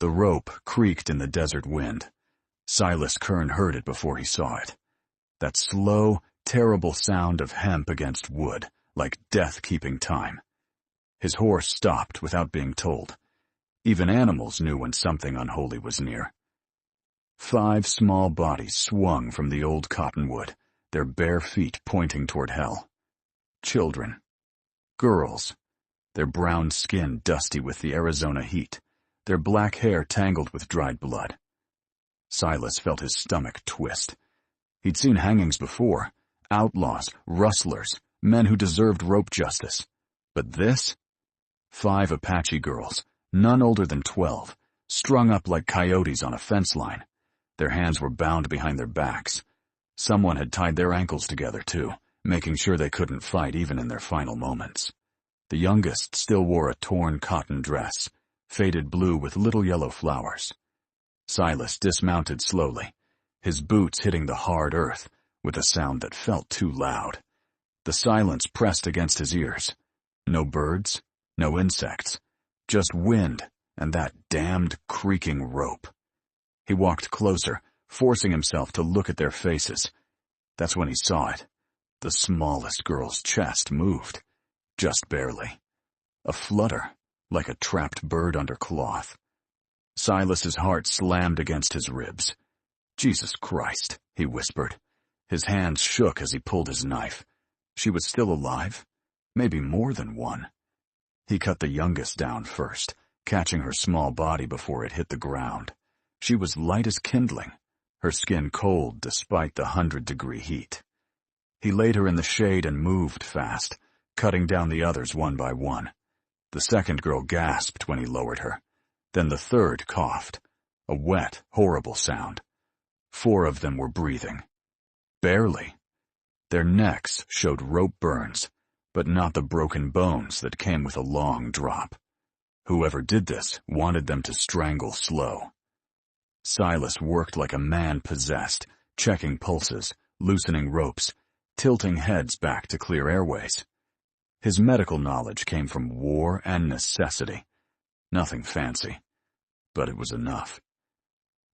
The rope creaked in the desert wind. Silas Kern heard it before he saw it. That slow, terrible sound of hemp against wood, like death keeping time. His horse stopped without being told. Even animals knew when something unholy was near. 5 small bodies swung from the old cottonwood, their bare feet pointing toward hell. Children. Girls. Their brown skin dusty with the Arizona heat, their black hair tangled with dried blood. Silas felt his stomach twist. He'd seen hangings before, outlaws, rustlers, men who deserved rope justice. But this? 5 Apache girls, none older than 12, strung up like coyotes on a fence line. Their hands were bound behind their backs. Someone had tied their ankles together, too, making sure they couldn't fight even in their final moments. The youngest still wore a torn cotton dress, faded blue with little yellow flowers. Silas dismounted slowly, his boots hitting the hard earth with a sound that felt too loud. The silence pressed against his ears. No birds, no insects, just wind and that damned creaking rope. He walked closer, forcing himself to look at their faces. That's when he saw it. The smallest girl's chest moved, just barely. A flutter, like a trapped bird under cloth. Silas's heart slammed against his ribs. Jesus Christ, he whispered. His hands shook as he pulled his knife. She was still alive? Maybe more than one. He cut the youngest down first, catching her small body before it hit the ground. She was light as kindling, her skin cold despite the 100-degree heat. He laid her in the shade and moved fast, cutting down the others one by one. The second girl gasped when he lowered her. Then the third coughed, a wet, horrible sound. 4 of them were breathing. Barely. Their necks showed rope burns, but not the broken bones that came with a long drop. Whoever did this wanted them to strangle slow. Silas worked like a man possessed, checking pulses, loosening ropes, tilting heads back to clear airways. His medical knowledge came from war and necessity. Nothing fancy, but it was enough.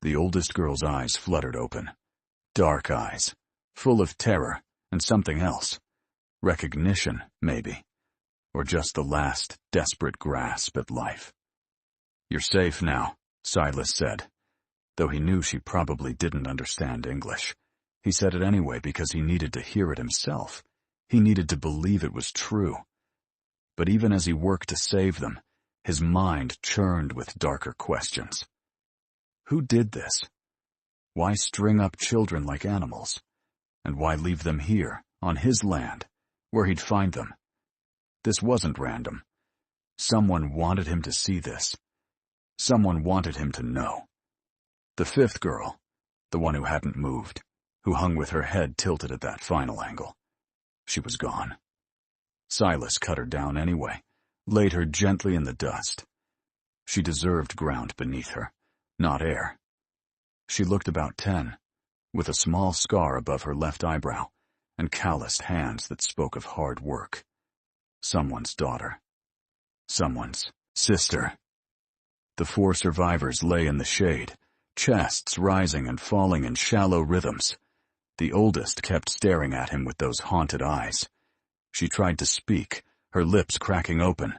The oldest girl's eyes fluttered open. Dark eyes, full of terror and something else. Recognition, maybe, or just the last desperate grasp at life. "You're safe now," Silas said. Though he knew she probably didn't understand English. He said it anyway because he needed to hear it himself. He needed to believe it was true. But even as he worked to save them, his mind churned with darker questions. Who did this? Why string up children like animals? And why leave them here, on his land, where he'd find them? This wasn't random. Someone wanted him to see this. Someone wanted him to know. The 5th girl, the one who hadn't moved, who hung with her head tilted at that final angle. She was gone. Silas cut her down anyway, laid her gently in the dust. She deserved ground beneath her, not air. She looked about 10, with a small scar above her left eyebrow, and calloused hands that spoke of hard work. Someone's daughter. Someone's sister. The 4 survivors lay in the shade, chests rising and falling in shallow rhythms. The oldest kept staring at him with those haunted eyes. She tried to speak, her lips cracking open,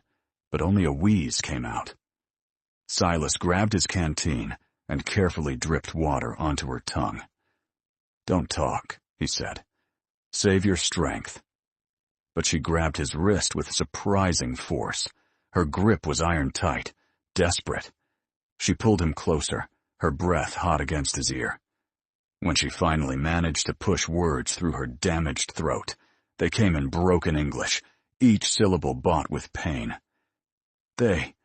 but only a wheeze came out. Silas grabbed his canteen and carefully dripped water onto her tongue. "Don't talk," he said. "Save your strength." But she grabbed his wrist with surprising force. Her grip was iron tight, desperate. She pulled him closer, her breath hot against his ear. When she finally managed to push words through her damaged throat, they came in broken English, each syllable bought with pain. "They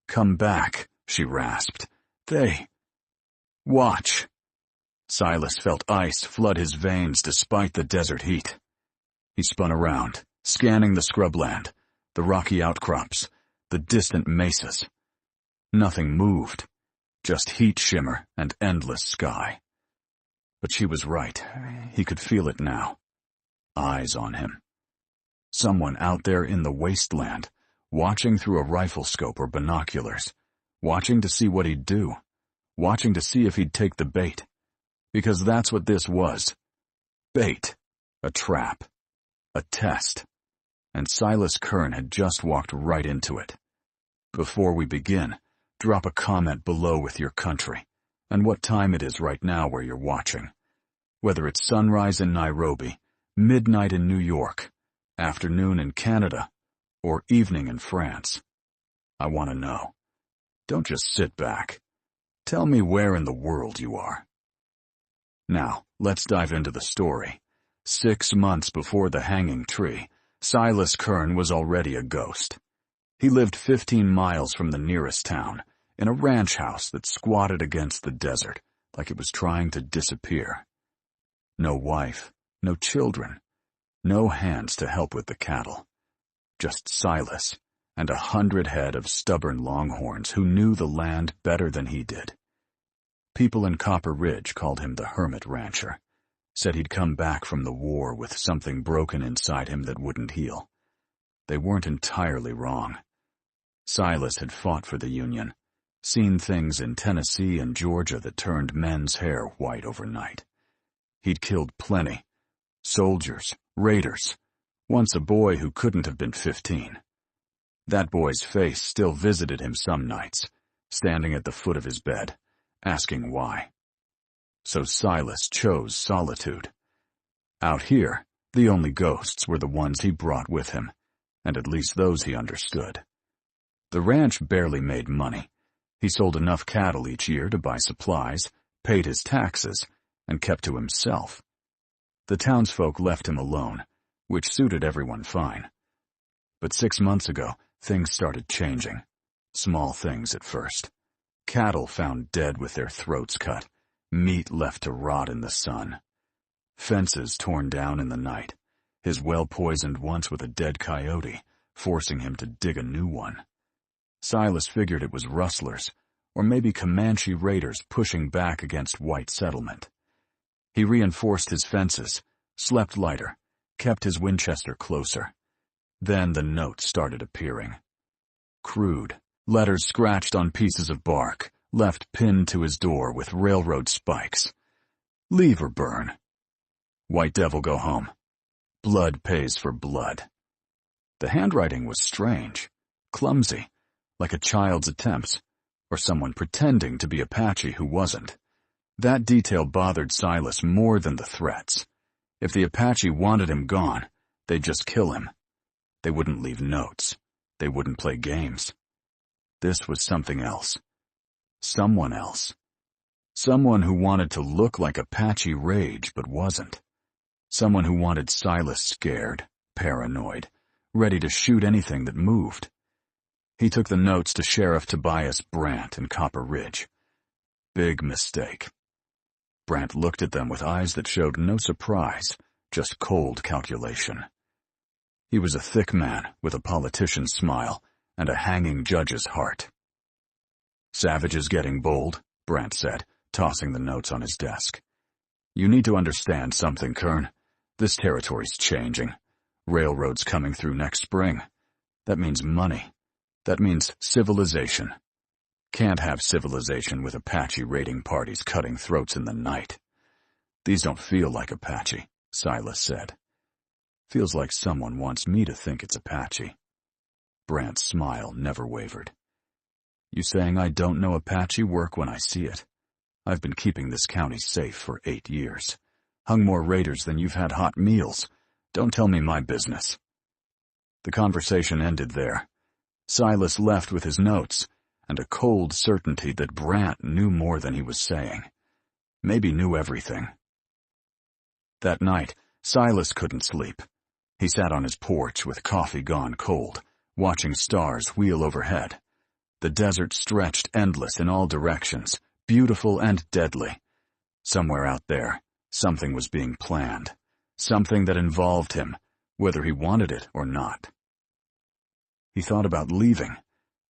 come back," she rasped. "They watch." Silas felt ice flood his veins despite the desert heat. He spun around, scanning the scrubland, the rocky outcrops, the distant mesas. Nothing moved. Just heat shimmer and endless sky. But she was right. He could feel it now. Eyes on him. Someone out there in the wasteland, watching through a rifle scope or binoculars, watching to see what he'd do, watching to see if he'd take the bait. Because that's what this was. Bait. A trap. A test. And Silas Kern had just walked right into it. Before we begin, drop a comment below with your country, and what time it is right now where you're watching. Whether it's sunrise in Nairobi, midnight in New York, afternoon in Canada, or evening in France. I want to know. Don't just sit back. Tell me where in the world you are. Now, let's dive into the story. 6 months before the hanging tree, Silas Kern was already a ghost. He lived 15 miles from the nearest town, in a ranch house that squatted against the desert, like it was trying to disappear. No wife, no children, no hands to help with the cattle. Just Silas, and 100 head of stubborn longhorns who knew the land better than he did. People in Copper Ridge called him the Hermit Rancher, said he'd come back from the war with something broken inside him that wouldn't heal. They weren't entirely wrong. Silas had fought for the Union, seen things in Tennessee and Georgia that turned men's hair white overnight. He'd killed plenty. Soldiers, raiders, once a boy who couldn't have been 15. That boy's face still visited him some nights, standing at the foot of his bed, asking why. So Silas chose solitude. Out here, the only ghosts were the ones he brought with him, and at least those he understood. The ranch barely made money. He sold enough cattle each year to buy supplies, paid his taxes, and kept to himself. The townsfolk left him alone, which suited everyone fine. But 6 months ago, things started changing. Small things at first. Cattle found dead with their throats cut, meat left to rot in the sun. Fences torn down in the night, his well poisoned once with a dead coyote, forcing him to dig a new one. Silas figured it was rustlers, or maybe Comanche raiders pushing back against white settlement. He reinforced his fences, slept lighter, kept his Winchester closer. Then the notes started appearing. Crude, letters scratched on pieces of bark, left pinned to his door with railroad spikes. Leave or burn. White devil go home. Blood pays for blood. The handwriting was strange, clumsy, like a child's attempts, or someone pretending to be Apache who wasn't. That detail bothered Silas more than the threats. If the Apache wanted him gone, they'd just kill him. They wouldn't leave notes. They wouldn't play games. This was something else. Someone else. Someone who wanted to look like Apache rage but wasn't. Someone who wanted Silas scared, paranoid, ready to shoot anything that moved. He took the notes to Sheriff Tobias Brandt in Copper Ridge. Big mistake. Brandt looked at them with eyes that showed no surprise, just cold calculation. He was a thick man with a politician's smile and a hanging judge's heart. Savages getting bold, Brandt said, tossing the notes on his desk. You need to understand something, Kern. This territory's changing. Railroads coming through next spring. That means money. That means civilization. Can't have civilization with Apache raiding parties cutting throats in the night. These don't feel like Apache, Silas said. Feels like someone wants me to think it's Apache. Brandt's smile never wavered. You saying I don't know Apache work when I see it? I've been keeping this county safe for 8 years. Hung more raiders than you've had hot meals. Don't tell me my business. The conversation ended there. Silas left with his notes, and a cold certainty that Brandt knew more than he was saying. Maybe knew everything. That night, Silas couldn't sleep. He sat on his porch with coffee gone cold, watching stars wheel overhead. The desert stretched endless in all directions, beautiful and deadly. Somewhere out there, something was being planned. Something that involved him, whether he wanted it or not. He thought about leaving,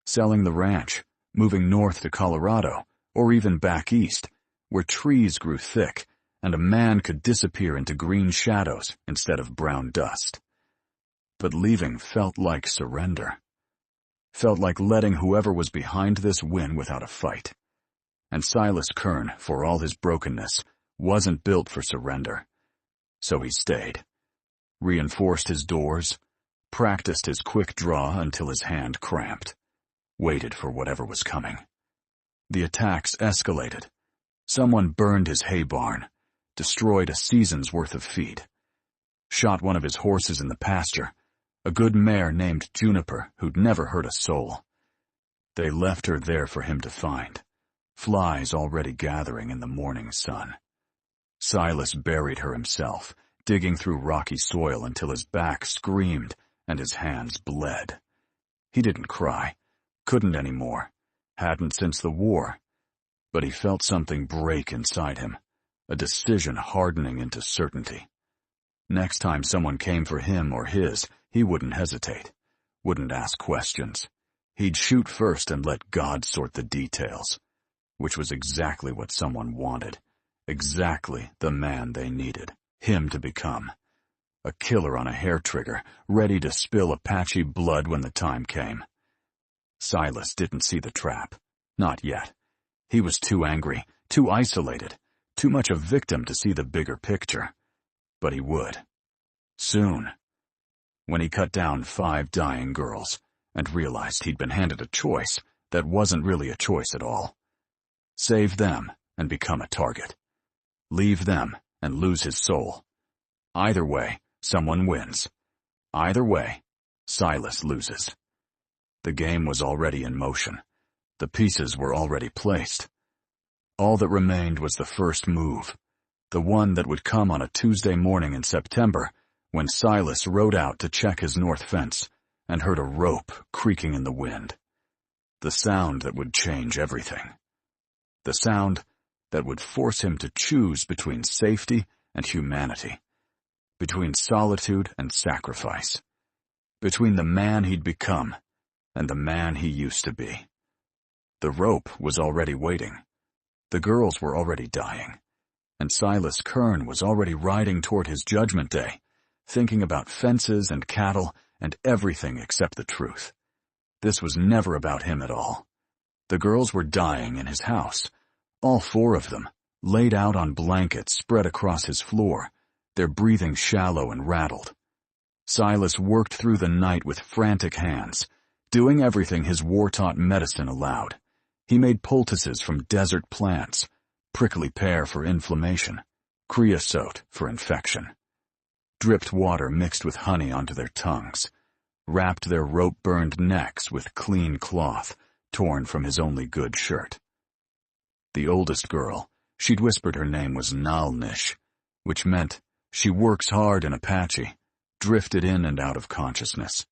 selling the ranch, moving north to Colorado, or even back east, where trees grew thick, and a man could disappear into green shadows instead of brown dust. But leaving felt like surrender. Felt like letting whoever was behind this win without a fight. And Silas Kern, for all his brokenness, wasn't built for surrender. So he stayed. Reinforced his doors, practiced his quick draw until his hand cramped, waited for whatever was coming. The attacks escalated. Someone burned his hay barn, destroyed a season's worth of feed, shot one of his horses in the pasture, a good mare named Juniper who'd never hurt a soul. They left her there for him to find, flies already gathering in the morning sun. Silas buried her himself, digging through rocky soil until his back screamed and his hands bled. He didn't cry, couldn't anymore, hadn't since the war, but he felt something break inside him, a decision hardening into certainty. Next time someone came for him or his, he wouldn't hesitate, wouldn't ask questions. He'd shoot first and let God sort the details, which was exactly what someone wanted, exactly the man they needed him to become. A killer on a hair trigger, ready to spill Apache blood when the time came. Silas didn't see the trap. Not yet. He was too angry, too isolated, too much a victim to see the bigger picture. But he would. Soon. When he cut down 5 dying girls and realized he'd been handed a choice that wasn't really a choice at all. Save them and become a target. Leave them and lose his soul. Either way, someone wins. Either way, Silas loses. The game was already in motion. The pieces were already placed. All that remained was the first move, the one that would come on a Tuesday morning in September when Silas rode out to check his north fence and heard a rope creaking in the wind. The sound that would change everything. The sound that would force him to choose between safety and humanity, between solitude and sacrifice, between the man he'd become and the man he used to be. The rope was already waiting. The girls were already dying. And Silas Kern was already riding toward his judgment day, thinking about fences and cattle and everything except the truth. This was never about him at all. The girls were dying in his house, all 4 of them, laid out on blankets spread across his floor, their breathing shallow and rattled. Silas worked through the night with frantic hands, doing everything his war-taught medicine allowed. He made poultices from desert plants, prickly pear for inflammation, creosote for infection. Dripped water mixed with honey onto their tongues, wrapped their rope-burned necks with clean cloth torn from his only good shirt. The oldest girl, she'd whispered her name was Nalnish, which meant she works hard in Apache, drifted in and out of consciousness.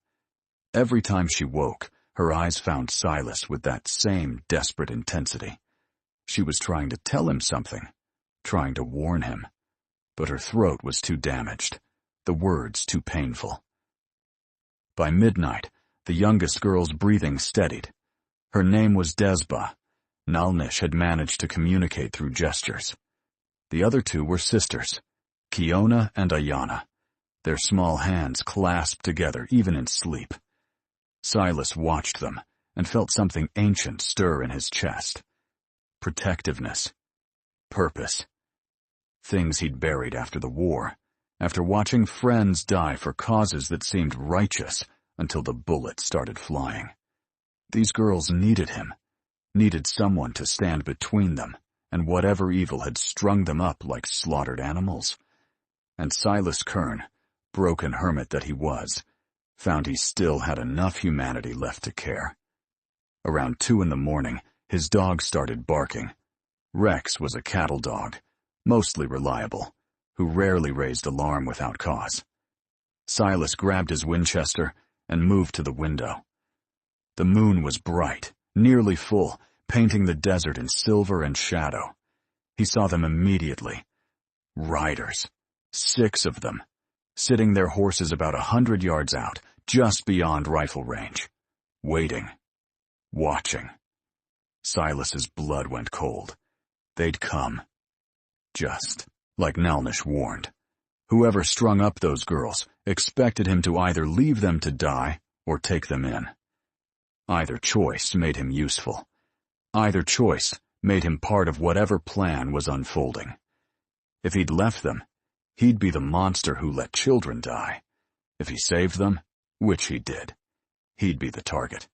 Every time she woke, her eyes found Silas with that same desperate intensity. She was trying to tell him something, trying to warn him, but her throat was too damaged, the words too painful. By midnight, the youngest girl's breathing steadied. Her name was Desba. Nalnish had managed to communicate through gestures. The other 2 were sisters, Kiona and Ayana, their small hands clasped together even in sleep. Silas watched them and felt something ancient stir in his chest. Protectiveness. Purpose. Things he'd buried after the war, after watching friends die for causes that seemed righteous until the bullets started flying. These girls needed him, needed someone to stand between them and whatever evil had strung them up like slaughtered animals. And Silas Kern, broken hermit that he was, found he still had enough humanity left to care. Around 2 in the morning, his dog started barking. Rex was a cattle dog, mostly reliable, who rarely raised alarm without cause. Silas grabbed his Winchester and moved to the window. The moon was bright, nearly full, painting the desert in silver and shadow. He saw them immediately. Riders. 6 of them, sitting their horses about 100 yards out, just beyond rifle range. Waiting. Watching. Silas's blood went cold. They'd come. Just like Nalnish warned. Whoever strung up those girls expected him to either leave them to die or take them in. Either choice made him useful. Either choice made him part of whatever plan was unfolding. If he'd left them, he'd be the monster who let children die. If he saved them, which he did, he'd be the target.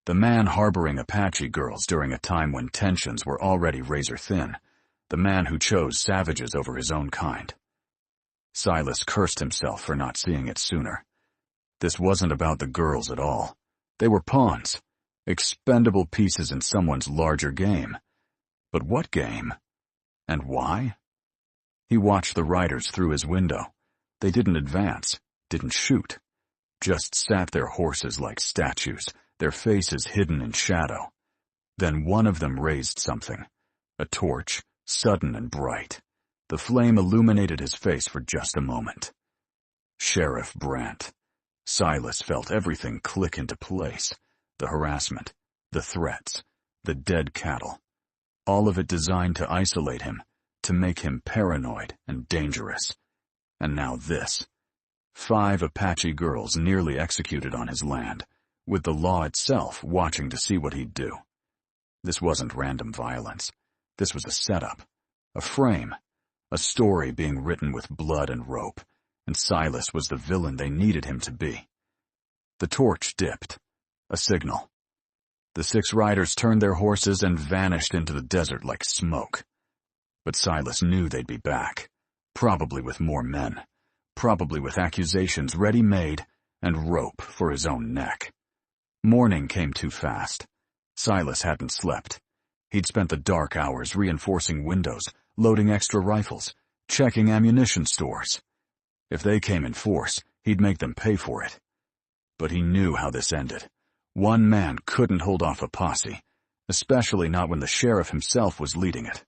The man harboring Apache girls during a time when tensions were already razor-thin. The man who chose savages over his own kind. Silas cursed himself for not seeing it sooner. This wasn't about the girls at all. They were pawns, expendable pieces in someone's larger game. But what game? And why? He watched the riders through his window. They didn't advance, didn't shoot, just sat their horses like statues, their faces hidden in shadow. Then one of them raised something, a torch, sudden and bright. The flame illuminated his face for just a moment. Sheriff Brandt. Silas felt everything click into place. The harassment, the threats, the dead cattle. All of it designed to isolate him, to make him paranoid and dangerous. And now this. 5 Apache girls nearly executed on his land, with the law itself watching to see what he'd do. This wasn't random violence. This was a setup, a frame, a story being written with blood and rope, and Silas was the villain they needed him to be. The torch dipped, a signal. The 6 riders turned their horses and vanished into the desert like smoke. But Silas knew they'd be back, probably with more men, probably with accusations ready-made and rope for his own neck. Morning came too fast. Silas hadn't slept. He'd spent the dark hours reinforcing windows, loading extra rifles, checking ammunition stores. If they came in force, he'd make them pay for it. But he knew how this ended. One man couldn't hold off a posse, especially not when the sheriff himself was leading it.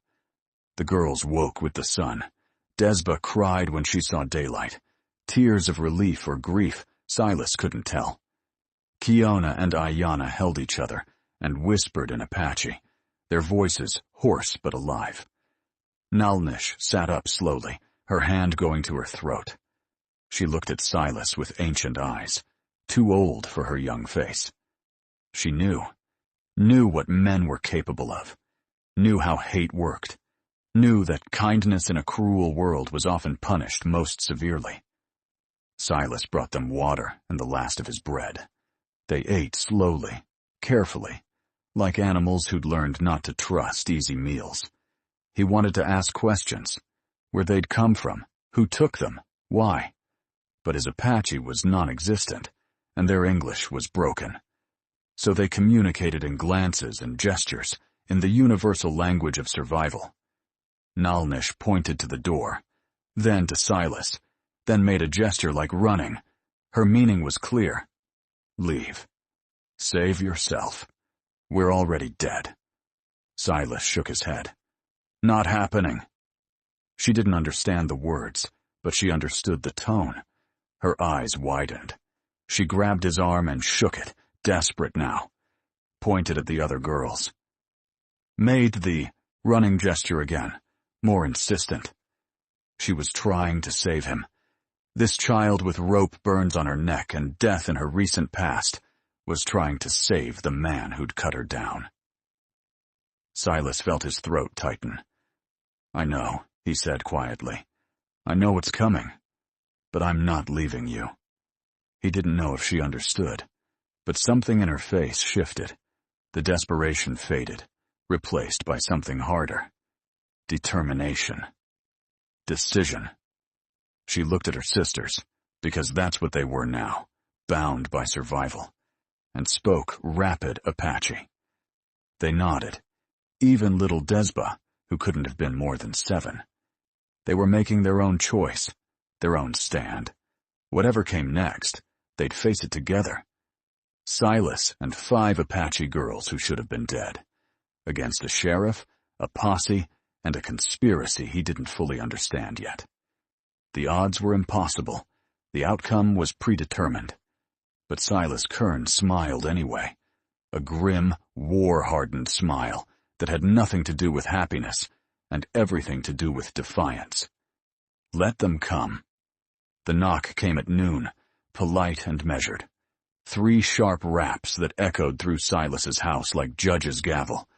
The girls woke with the sun. Desba cried when she saw daylight. Tears of relief or grief, Silas couldn't tell. Kiona and Ayanna held each other and whispered in Apache, their voices hoarse but alive. Nalnish sat up slowly, her hand going to her throat. She looked at Silas with ancient eyes, too old for her young face. She knew what men were capable of, knew how hate worked, knew that kindness in a cruel world was often punished most severely. Silas brought them water and the last of his bread. They ate slowly, carefully, like animals who'd learned not to trust easy meals. He wanted to ask questions, where they'd come from, who took them, why. But his Apache was non-existent, and their English was broken. So they communicated in glances and gestures, in the universal language of survival. Nalnish pointed to the door, then to Silas, then made a gesture like running. Her meaning was clear. Leave. Save yourself. We're already dead. Silas shook his head. Not happening. She didn't understand the words, but she understood the tone. Her eyes widened. She grabbed his arm and shook it, desperate now. Pointed at the other girls. Made the running gesture again, more insistent. She was trying to save him. This child with rope burns on her neck and death in her recent past was trying to save the man who'd cut her down. Silas felt his throat tighten. I know, he said quietly. I know it's coming, but I'm not leaving you. He didn't know if she understood, but something in her face shifted. The desperation faded, replaced by something harder. Determination. Decision. She looked at her sisters, because that's what they were now, bound by survival, and spoke rapid Apache. They nodded, even little Desba, who couldn't have been more than 7. They were making their own choice, their own stand. Whatever came next, they'd face it together. Silas and 5 Apache girls who should have been dead, against a sheriff, a posse, and a conspiracy he didn't fully understand yet. The odds were impossible. The outcome was predetermined. But Silas Kern smiled anyway, a grim, war-hardened smile that had nothing to do with happiness and everything to do with defiance. Let them come. The knock came at noon, polite and measured. 3 sharp raps that echoed through Silas's house like judge's gavel.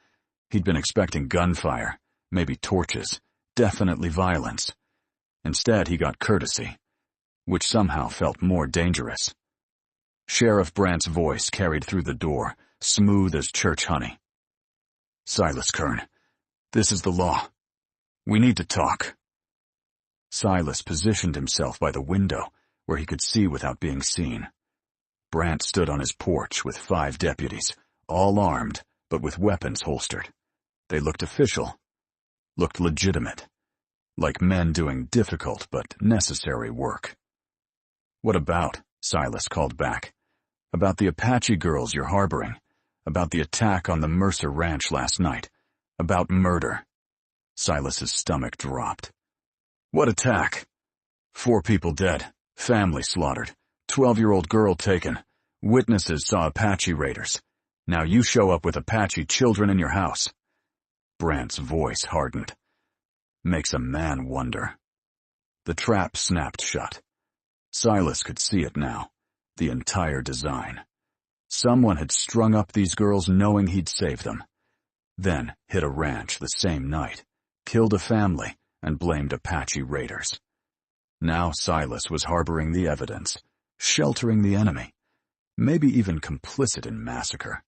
He'd been expecting gunfire, maybe torches, definitely violence. Instead, he got courtesy, which somehow felt more dangerous. Sheriff Brandt's voice carried through the door, smooth as church honey. "Silas Kern, this is the law. We need to talk." Silas positioned himself by the window, where he could see without being seen. Brandt stood on his porch with 5 deputies, all armed, but with weapons holstered. They looked official, looked legitimate, like men doing difficult but necessary work. "What about?" Silas called back. "About the Apache girls you're harboring, about the attack on the Mercer Ranch last night, about murder." Silas's stomach dropped. "What attack?" 4 people dead, family slaughtered, 12-year-old girl taken. Witnesses saw Apache raiders. Now you show up with Apache children in your house." Brandt's voice hardened. "Makes a man wonder." The trap snapped shut. Silas could see it now, the entire design. Someone had strung up these girls knowing he'd save them. Then hit a ranch the same night, killed a family, and blamed Apache raiders. Now Silas was harboring the evidence, sheltering the enemy, maybe even complicit in massacre.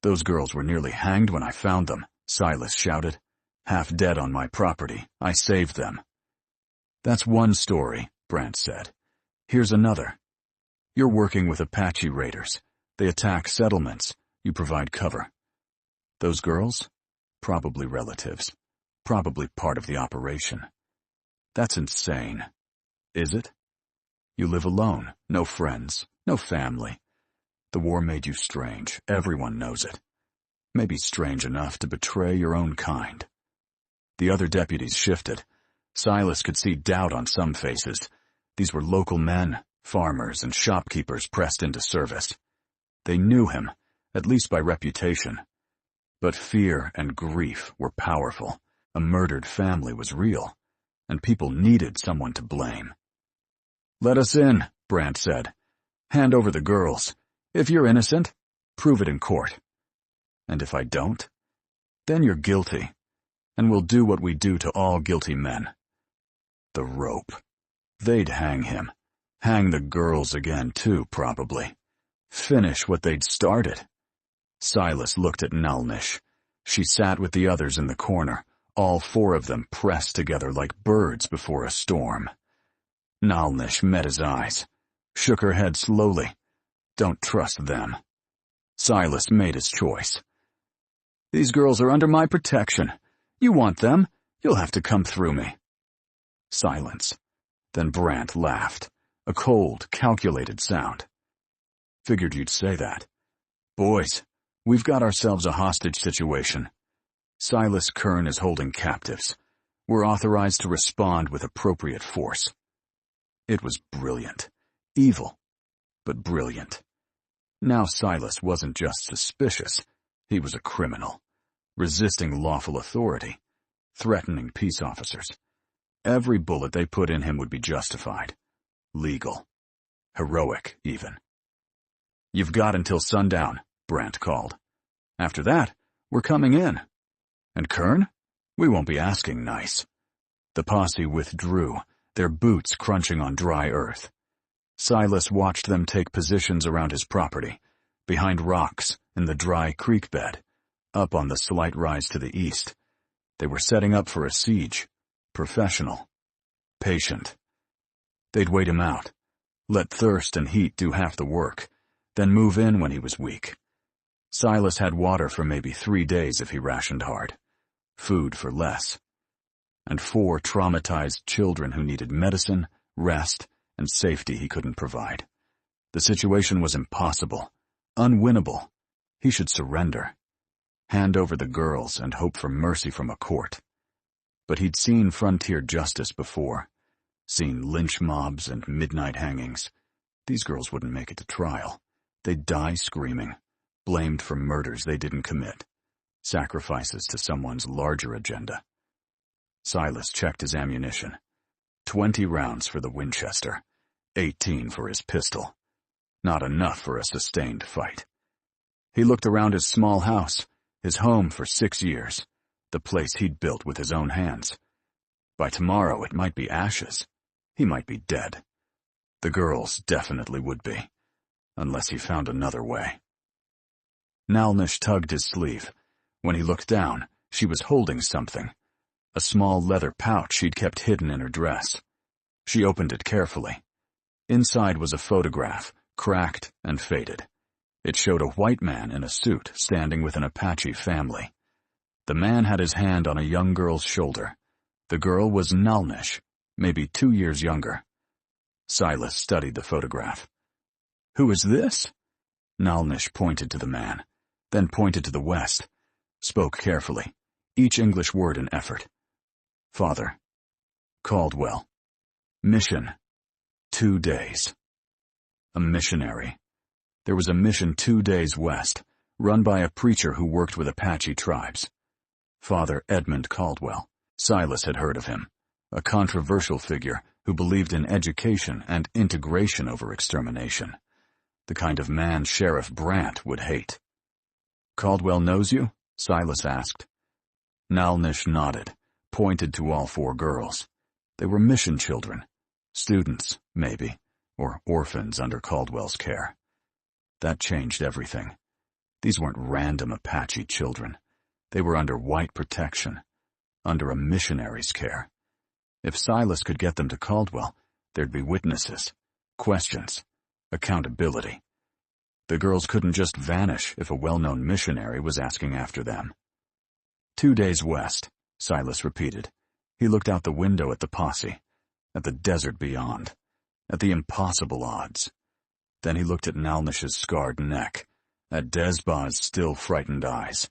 "Those girls were nearly hanged when I found them," Silas shouted. "Half dead on my property. I saved them." "That's one story," Brandt said. "Here's another. You're working with Apache raiders. They attack settlements. You provide cover. Those girls? Probably relatives. Probably part of the operation. That's insane. Is it? You live alone, no friends, no family. The war made you strange. Everyone knows it. Maybe strange enough to betray your own kind." The other deputies shifted. Silas could see doubt on some faces. These were local men, farmers, and shopkeepers pressed into service. They knew him, at least by reputation. But fear and grief were powerful. A murdered family was real, and people needed someone to blame. "Let us in," Brandt said. "Hand over the girls. If you're innocent, prove it in court. And if I don't, then you're guilty, and we'll do what we do to all guilty men." The rope. They'd hang him. Hang the girls again, too, probably. Finish what they'd started. Silas looked at Nalnish. She sat with the others in the corner, all 4 of them pressed together like birds before a storm. Nalnish met his eyes, shook her head slowly. Don't trust them. Silas made his choice. "These girls are under my protection. You want them, you'll have to come through me." Silence. Then Brandt laughed, a cold, calculated sound. "Figured you'd say that. Boys, we've got ourselves a hostage situation. Silas Kern is holding captives. We're authorized to respond with appropriate force." It was brilliant. Evil, but brilliant. Now Silas wasn't just suspicious. He was a criminal, resisting lawful authority, threatening peace officers. Every bullet they put in him would be justified, legal, heroic even. "You've got until sundown," Brandt called. "After that, we're coming in. And Kern? We won't be asking nice." The posse withdrew, their boots crunching on dry earth. Silas watched them take positions around his property, behind rocks, in the dry creek bed, up on the slight rise to the east. They were setting up for a siege, professional, patient. They'd wait him out, let thirst and heat do half the work, then move in when he was weak. Silas had water for maybe 3 days if he rationed hard, food for less, and 4 traumatized children who needed medicine, rest, and safety he couldn't provide. The situation was impossible, unwinnable. He should surrender, hand over the girls, and hope for mercy from a court. But he'd seen frontier justice before, seen lynch mobs and midnight hangings. These girls wouldn't make it to trial. They'd die screaming, blamed for murders they didn't commit, sacrifices to someone's larger agenda. Silas checked his ammunition. 20 rounds for the Winchester, 18 for his pistol. Not enough for a sustained fight. He looked around his small house, his home for 6 years, the place he'd built with his own hands. By tomorrow it might be ashes. He might be dead. The girls definitely would be, unless he found another way. Nalnish tugged his sleeve. When he looked down, she was holding something, a small leather pouch she'd kept hidden in her dress. She opened it carefully. Inside was a photograph, cracked and faded. It showed a white man in a suit standing with an Apache family. The man had his hand on a young girl's shoulder. The girl was Nalnish, maybe 2 years younger. Silas studied the photograph. "Who is this?" Nalnish pointed to the man, then pointed to the west, spoke carefully, each English word an effort. "Father. Caldwell. Mission. 2 days." A missionary. There was a mission 2 days west, run by a preacher who worked with Apache tribes. Father Edmund Caldwell. Silas had heard of him, a controversial figure who believed in education and integration over extermination, the kind of man Sheriff Brandt would hate. "Caldwell knows you?" Silas asked. Nalnish nodded, pointed to all 4 girls. They were mission children, students, maybe, or orphans under Caldwell's care. That changed everything. These weren't random Apache children. They were under white protection, under a missionary's care. If Silas could get them to Caldwell, there'd be witnesses, questions, accountability. The girls couldn't just vanish if a well-known missionary was asking after them. 2 days west, Silas repeated. He looked out the window at the posse, at the desert beyond, at the impossible odds. Then he looked at Nalnish's scarred neck, at Desba's still frightened eyes,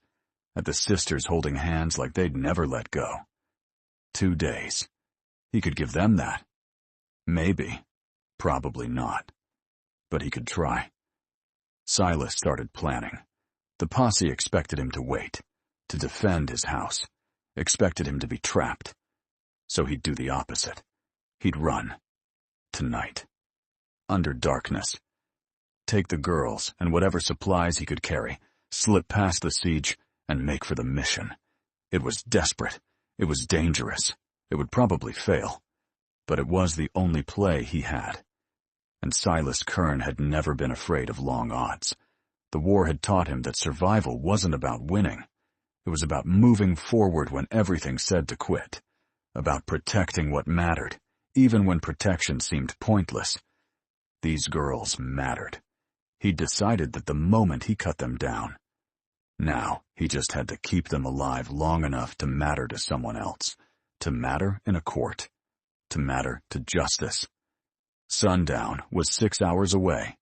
at the sisters holding hands like they'd never let go. 2 days. He could give them that. Maybe. Probably not. But he could try. Silas started planning. The posse expected him to wait, to defend his house, expected him to be trapped. So he'd do the opposite. He'd run. Tonight. Under darkness. Take the girls and whatever supplies he could carry, slip past the siege, and make for the mission. It was desperate. It was dangerous. It would probably fail. But it was the only play he had. And Silas Kern had never been afraid of long odds. The war had taught him that survival wasn't about winning. It was about moving forward when everything said to quit. About protecting what mattered, even when protection seemed pointless. These girls mattered. He'd decided that the moment he cut them down. Now, he just had to keep them alive long enough to matter to someone else, to matter in a court, to matter to justice. Sundown was 6 hours away.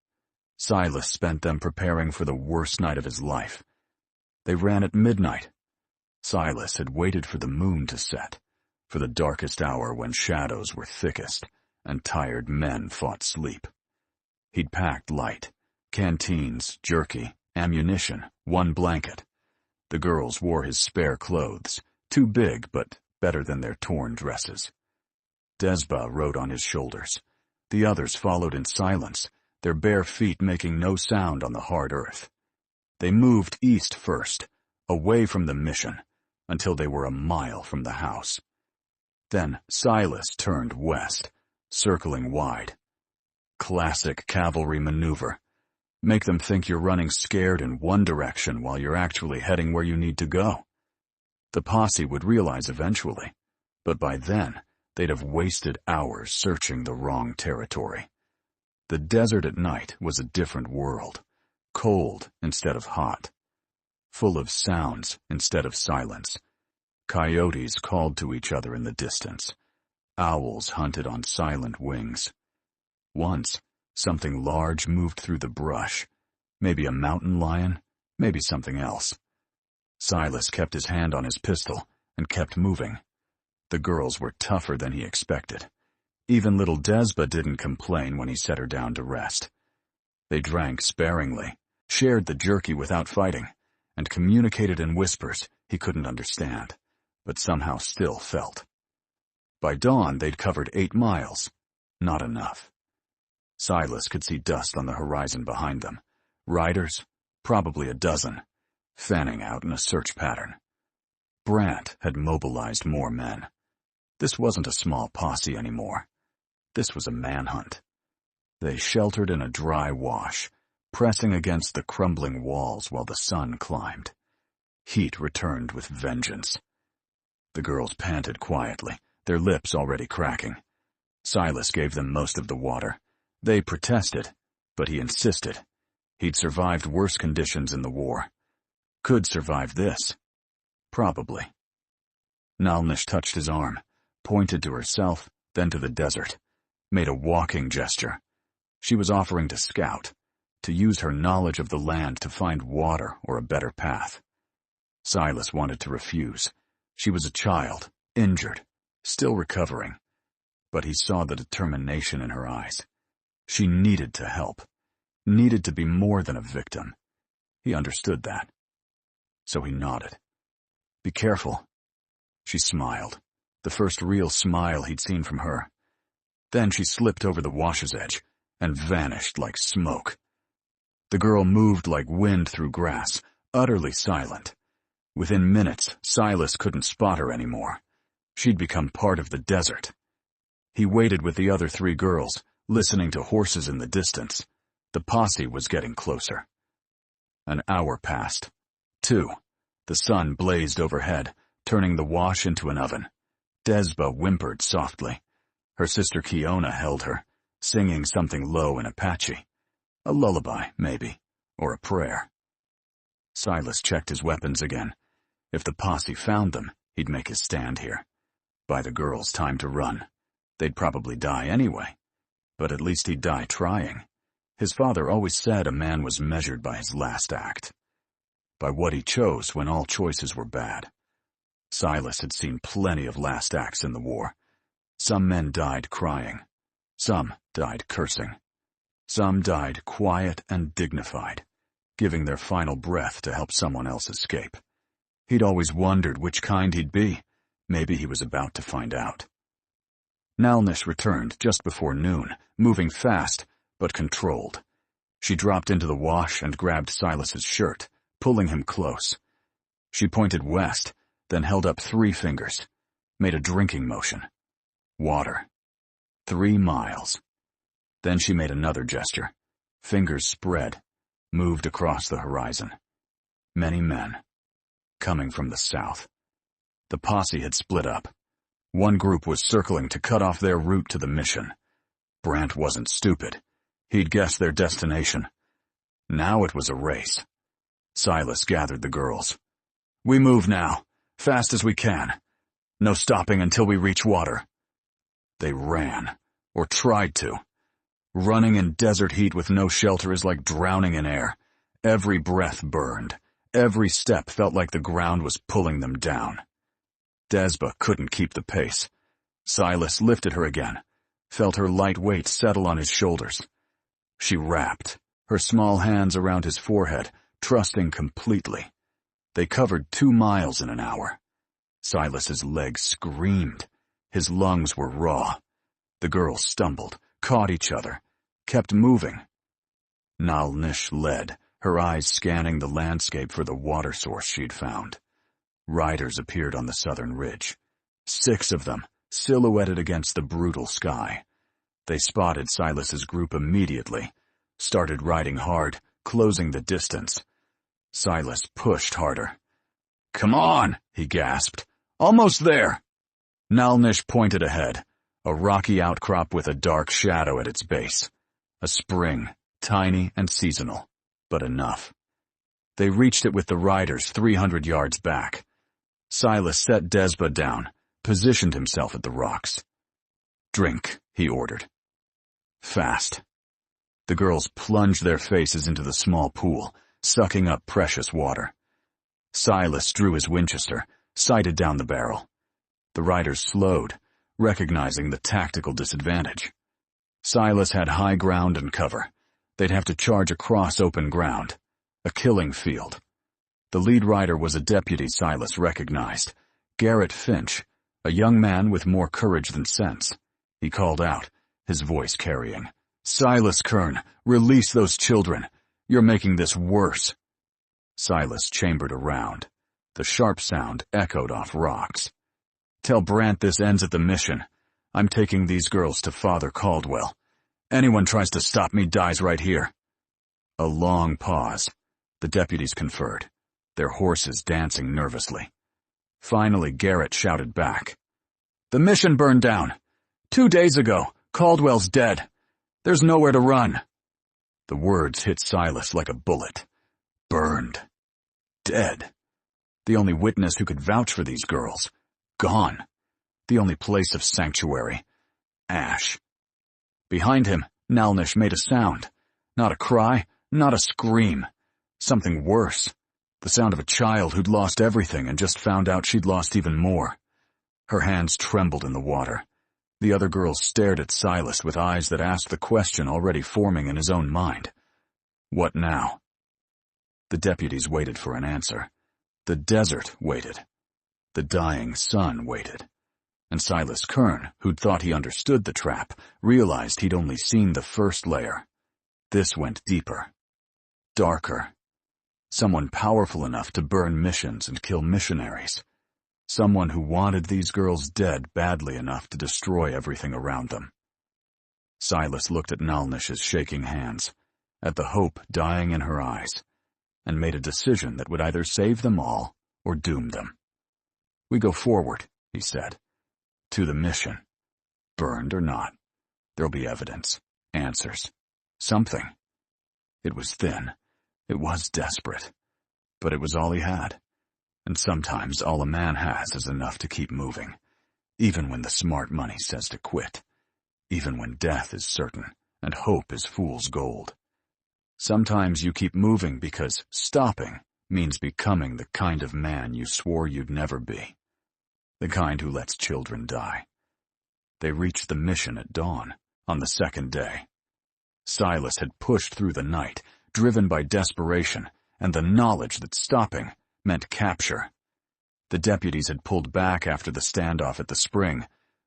Silas spent them preparing for the worst night of his life. They ran at midnight. Silas had waited for the moon to set, for the darkest hour when shadows were thickest and tired men fought sleep. He'd packed light, canteens, jerky, ammunition, 1 blanket. The girls wore his spare clothes, too big but better than their torn dresses. Desba rode on his shoulders. The others followed in silence, their bare feet making no sound on the hard earth. They moved east first, away from the mission, until they were a mile from the house. Then Silas turned west, circling wide. Classic cavalry maneuver. Make them think you're running scared in one direction while you're actually heading where you need to go. The posse would realize eventually, but by then, they'd have wasted hours searching the wrong territory. The desert at night was a different world, cold instead of hot, full of sounds instead of silence. Coyotes called to each other in the distance. Owls hunted on silent wings. Once, something large moved through the brush. Maybe a mountain lion, maybe something else. Silas kept his hand on his pistol and kept moving. The girls were tougher than he expected. Even little Desba didn't complain when he set her down to rest. They drank sparingly, shared the jerky without fighting, and communicated in whispers he couldn't understand, but somehow still felt. By dawn, they'd covered 8 miles. Not enough. Silas could see dust on the horizon behind them. Riders, probably a dozen, fanning out in a search pattern. Brant had mobilized more men. This wasn't a small posse anymore. This was a manhunt. They sheltered in a dry wash, pressing against the crumbling walls while the sun climbed. Heat returned with vengeance. The girls panted quietly, their lips already cracking. Silas gave them most of the water. They protested, but he insisted. He'd survived worse conditions in the war. Could survive this. Probably. Nalnish touched his arm, pointed to herself, then to the desert, made a walking gesture. She was offering to scout, to use her knowledge of the land to find water or a better path. Silas wanted to refuse. She was a child, injured, still recovering. But he saw the determination in her eyes. She needed to help, needed to be more than a victim. He understood that. So he nodded. Be careful. She smiled, the first real smile he'd seen from her. Then she slipped over the wash's edge and vanished like smoke. The girl moved like wind through grass, utterly silent. Within minutes, Silas couldn't spot her anymore. She'd become part of the desert. He waited with the other 3 girls, listening to horses in the distance. The posse was getting closer. An hour passed. 2. The sun blazed overhead, turning the wash into an oven. Desba whimpered softly. Her sister Kiona held her, singing something low in Apache. A lullaby, maybe, or a prayer. Silas checked his weapons again. If the posse found them, he'd make his stand here. Buy the girls time to run. They'd probably die anyway. But at least he'd die trying. His father always said a man was measured by his last act. By what he chose when all choices were bad. Silas had seen plenty of last acts in the war. Some men died crying. Some died cursing. Some died quiet and dignified, giving their final breath to help someone else escape. He'd always wondered which kind he'd be. Maybe he was about to find out. Nalnish returned just before noon, moving fast, but controlled. She dropped into the wash and grabbed Silas's shirt, pulling him close. She pointed west, then held up 3 fingers, made a drinking motion. Water. 3 miles. Then she made another gesture. Fingers spread, moved across the horizon. Many men. Coming from the south. The posse had split up. One group was circling to cut off their route to the mission. Brant wasn't stupid. He'd guessed their destination. Now it was a race. Silas gathered the girls. We move now, fast as we can. No stopping until we reach water. They ran, or tried to. Running in desert heat with no shelter is like drowning in air. Every breath burned. Every step felt like the ground was pulling them down. Desba couldn't keep the pace. Silas lifted her again, felt her light weight settle on his shoulders. She rapped, her small hands around his forehead, trusting completely. They covered 2 miles in an hour. Silas's legs screamed. His lungs were raw. The girls stumbled, caught each other, kept moving. Nalnish led, her eyes scanning the landscape for the water source she'd found. Riders appeared on the southern ridge. 6 of them, silhouetted against the brutal sky. They spotted Silas's group immediately, started riding hard, closing the distance. Silas pushed harder. Come on, he gasped. Almost there. Nalnish pointed ahead, a rocky outcrop with a dark shadow at its base. A spring, tiny and seasonal, but enough. They reached it with the riders 300 yards back. Silas set Desba down, positioned himself at the rocks. Drink, he ordered. Fast. The girls plunged their faces into the small pool, sucking up precious water. Silas drew his Winchester, sighted down the barrel. The riders slowed, recognizing the tactical disadvantage. Silas had high ground and cover. They'd have to charge across open ground. A killing field. The lead rider was a deputy Silas recognized, Garrett Finch, a young man with more courage than sense. He called out, his voice carrying, Silas Kern, release those children. You're making this worse. Silas chambered around. The sharp sound echoed off rocks. Tell Brant this ends at the mission. I'm taking these girls to Father Caldwell. Anyone tries to stop me dies right here. A long pause. The deputies conferred, their horses dancing nervously. Finally, Garrett shouted back. The mission burned down. 2 days ago, Caldwell's dead. There's nowhere to run. The words hit Silas like a bullet. Burned. Dead. The only witness who could vouch for these girls. Gone. The only place of sanctuary. Ash. Behind him, Nalnish made a sound. Not a cry, not a scream. Something worse. The sound of a child who'd lost everything and just found out she'd lost even more. Her hands trembled in the water. The other girls stared at Silas with eyes that asked the question already forming in his own mind. What now? The deputies waited for an answer. The desert waited. The dying sun waited. And Silas Kern, who'd thought he understood the trap, realized he'd only seen the first layer. This went deeper. Darker. Someone powerful enough to burn missions and kill missionaries. Someone who wanted these girls dead badly enough to destroy everything around them. Silas looked at Nalnish's shaking hands, at the hope dying in her eyes, and made a decision that would either save them all or doom them. We go forward, he said, to the mission. Burned or not, there'll be evidence, answers, something. It was thin. It was desperate. But it was all he had. And sometimes all a man has is enough to keep moving, even when the smart money says to quit, even when death is certain and hope is fool's gold. Sometimes you keep moving because stopping means becoming the kind of man you swore you'd never be, the kind who lets children die. They reached the mission at dawn, on the second day. Silas had pushed through the night, driven by desperation and the knowledge that stopping meant capture. The deputies had pulled back after the standoff at the spring,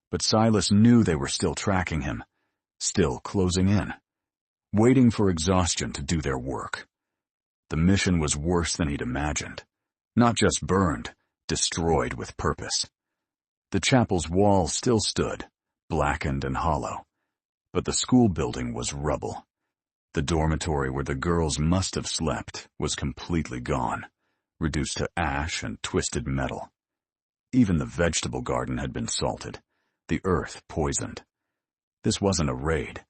but Silas knew they were still tracking him, still closing in, waiting for exhaustion to do their work. The mission was worse than he'd imagined. Not just burned, destroyed with purpose. The chapel's wall still stood, blackened and hollow, but the school building was rubble. The dormitory where the girls must have slept was completely gone, reduced to ash and twisted metal. Even the vegetable garden had been salted, the earth poisoned. This wasn't a raid.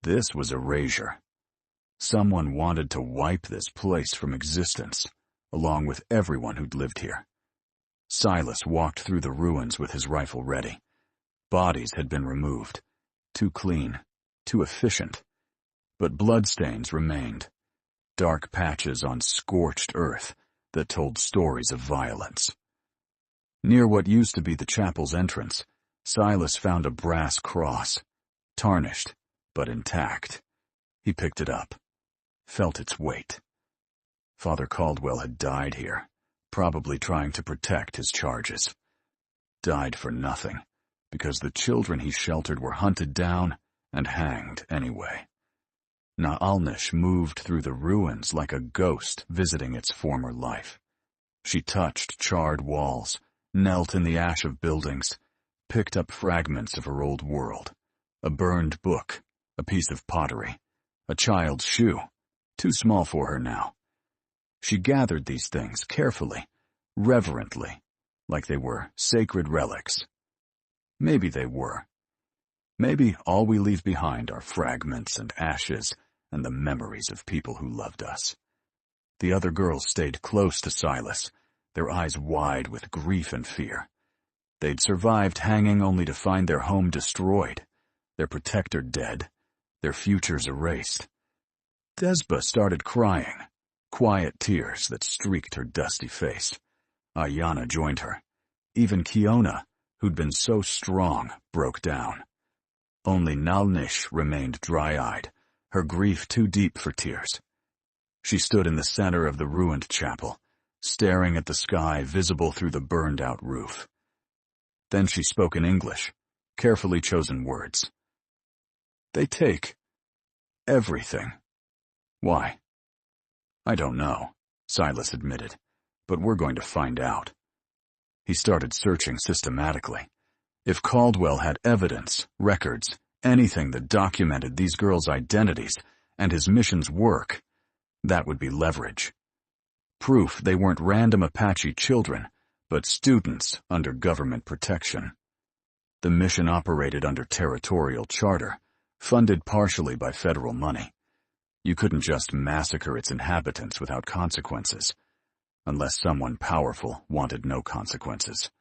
This was erasure. Someone wanted to wipe this place from existence, along with everyone who'd lived here. Silas walked through the ruins with his rifle ready. Bodies had been removed. Too clean, too efficient. But bloodstains remained. Dark patches on scorched earth that told stories of violence. Near what used to be the chapel's entrance, Silas found a brass cross, tarnished but intact. He picked it up, felt its weight. Father Caldwell had died here, probably trying to protect his charges. Died for nothing, because the children he sheltered were hunted down and hanged anyway. Naalnish moved through the ruins like a ghost visiting its former life. She touched charred walls, knelt in the ash of buildings, picked up fragments of her old world. A burned book, a piece of pottery, a child's shoe, too small for her now. She gathered these things carefully, reverently, like they were sacred relics. Maybe they were. Maybe all we leave behind are fragments and ashes and the memories of people who loved us. The other girls stayed close to Silas, their eyes wide with grief and fear. They'd survived hanging only to find their home destroyed, their protector dead, their futures erased. Desba started crying, quiet tears that streaked her dusty face. Ayana joined her. Even Kiona, who'd been so strong, broke down. Only Nalnish remained dry-eyed, her grief too deep for tears. She stood in the center of the ruined chapel, staring at the sky visible through the burned-out roof. Then she spoke in English, carefully chosen words. They take Everything. Why? I don't know, Silas admitted, but we're going to find out. He started searching systematically. If Caldwell had evidence, records, anything that documented these girls' identities and his mission's work, that would be leverage. Proof they weren't random Apache children, but students under government protection. The mission operated under territorial charter, funded partially by federal money. You couldn't just massacre its inhabitants without consequences, unless someone powerful wanted no consequences.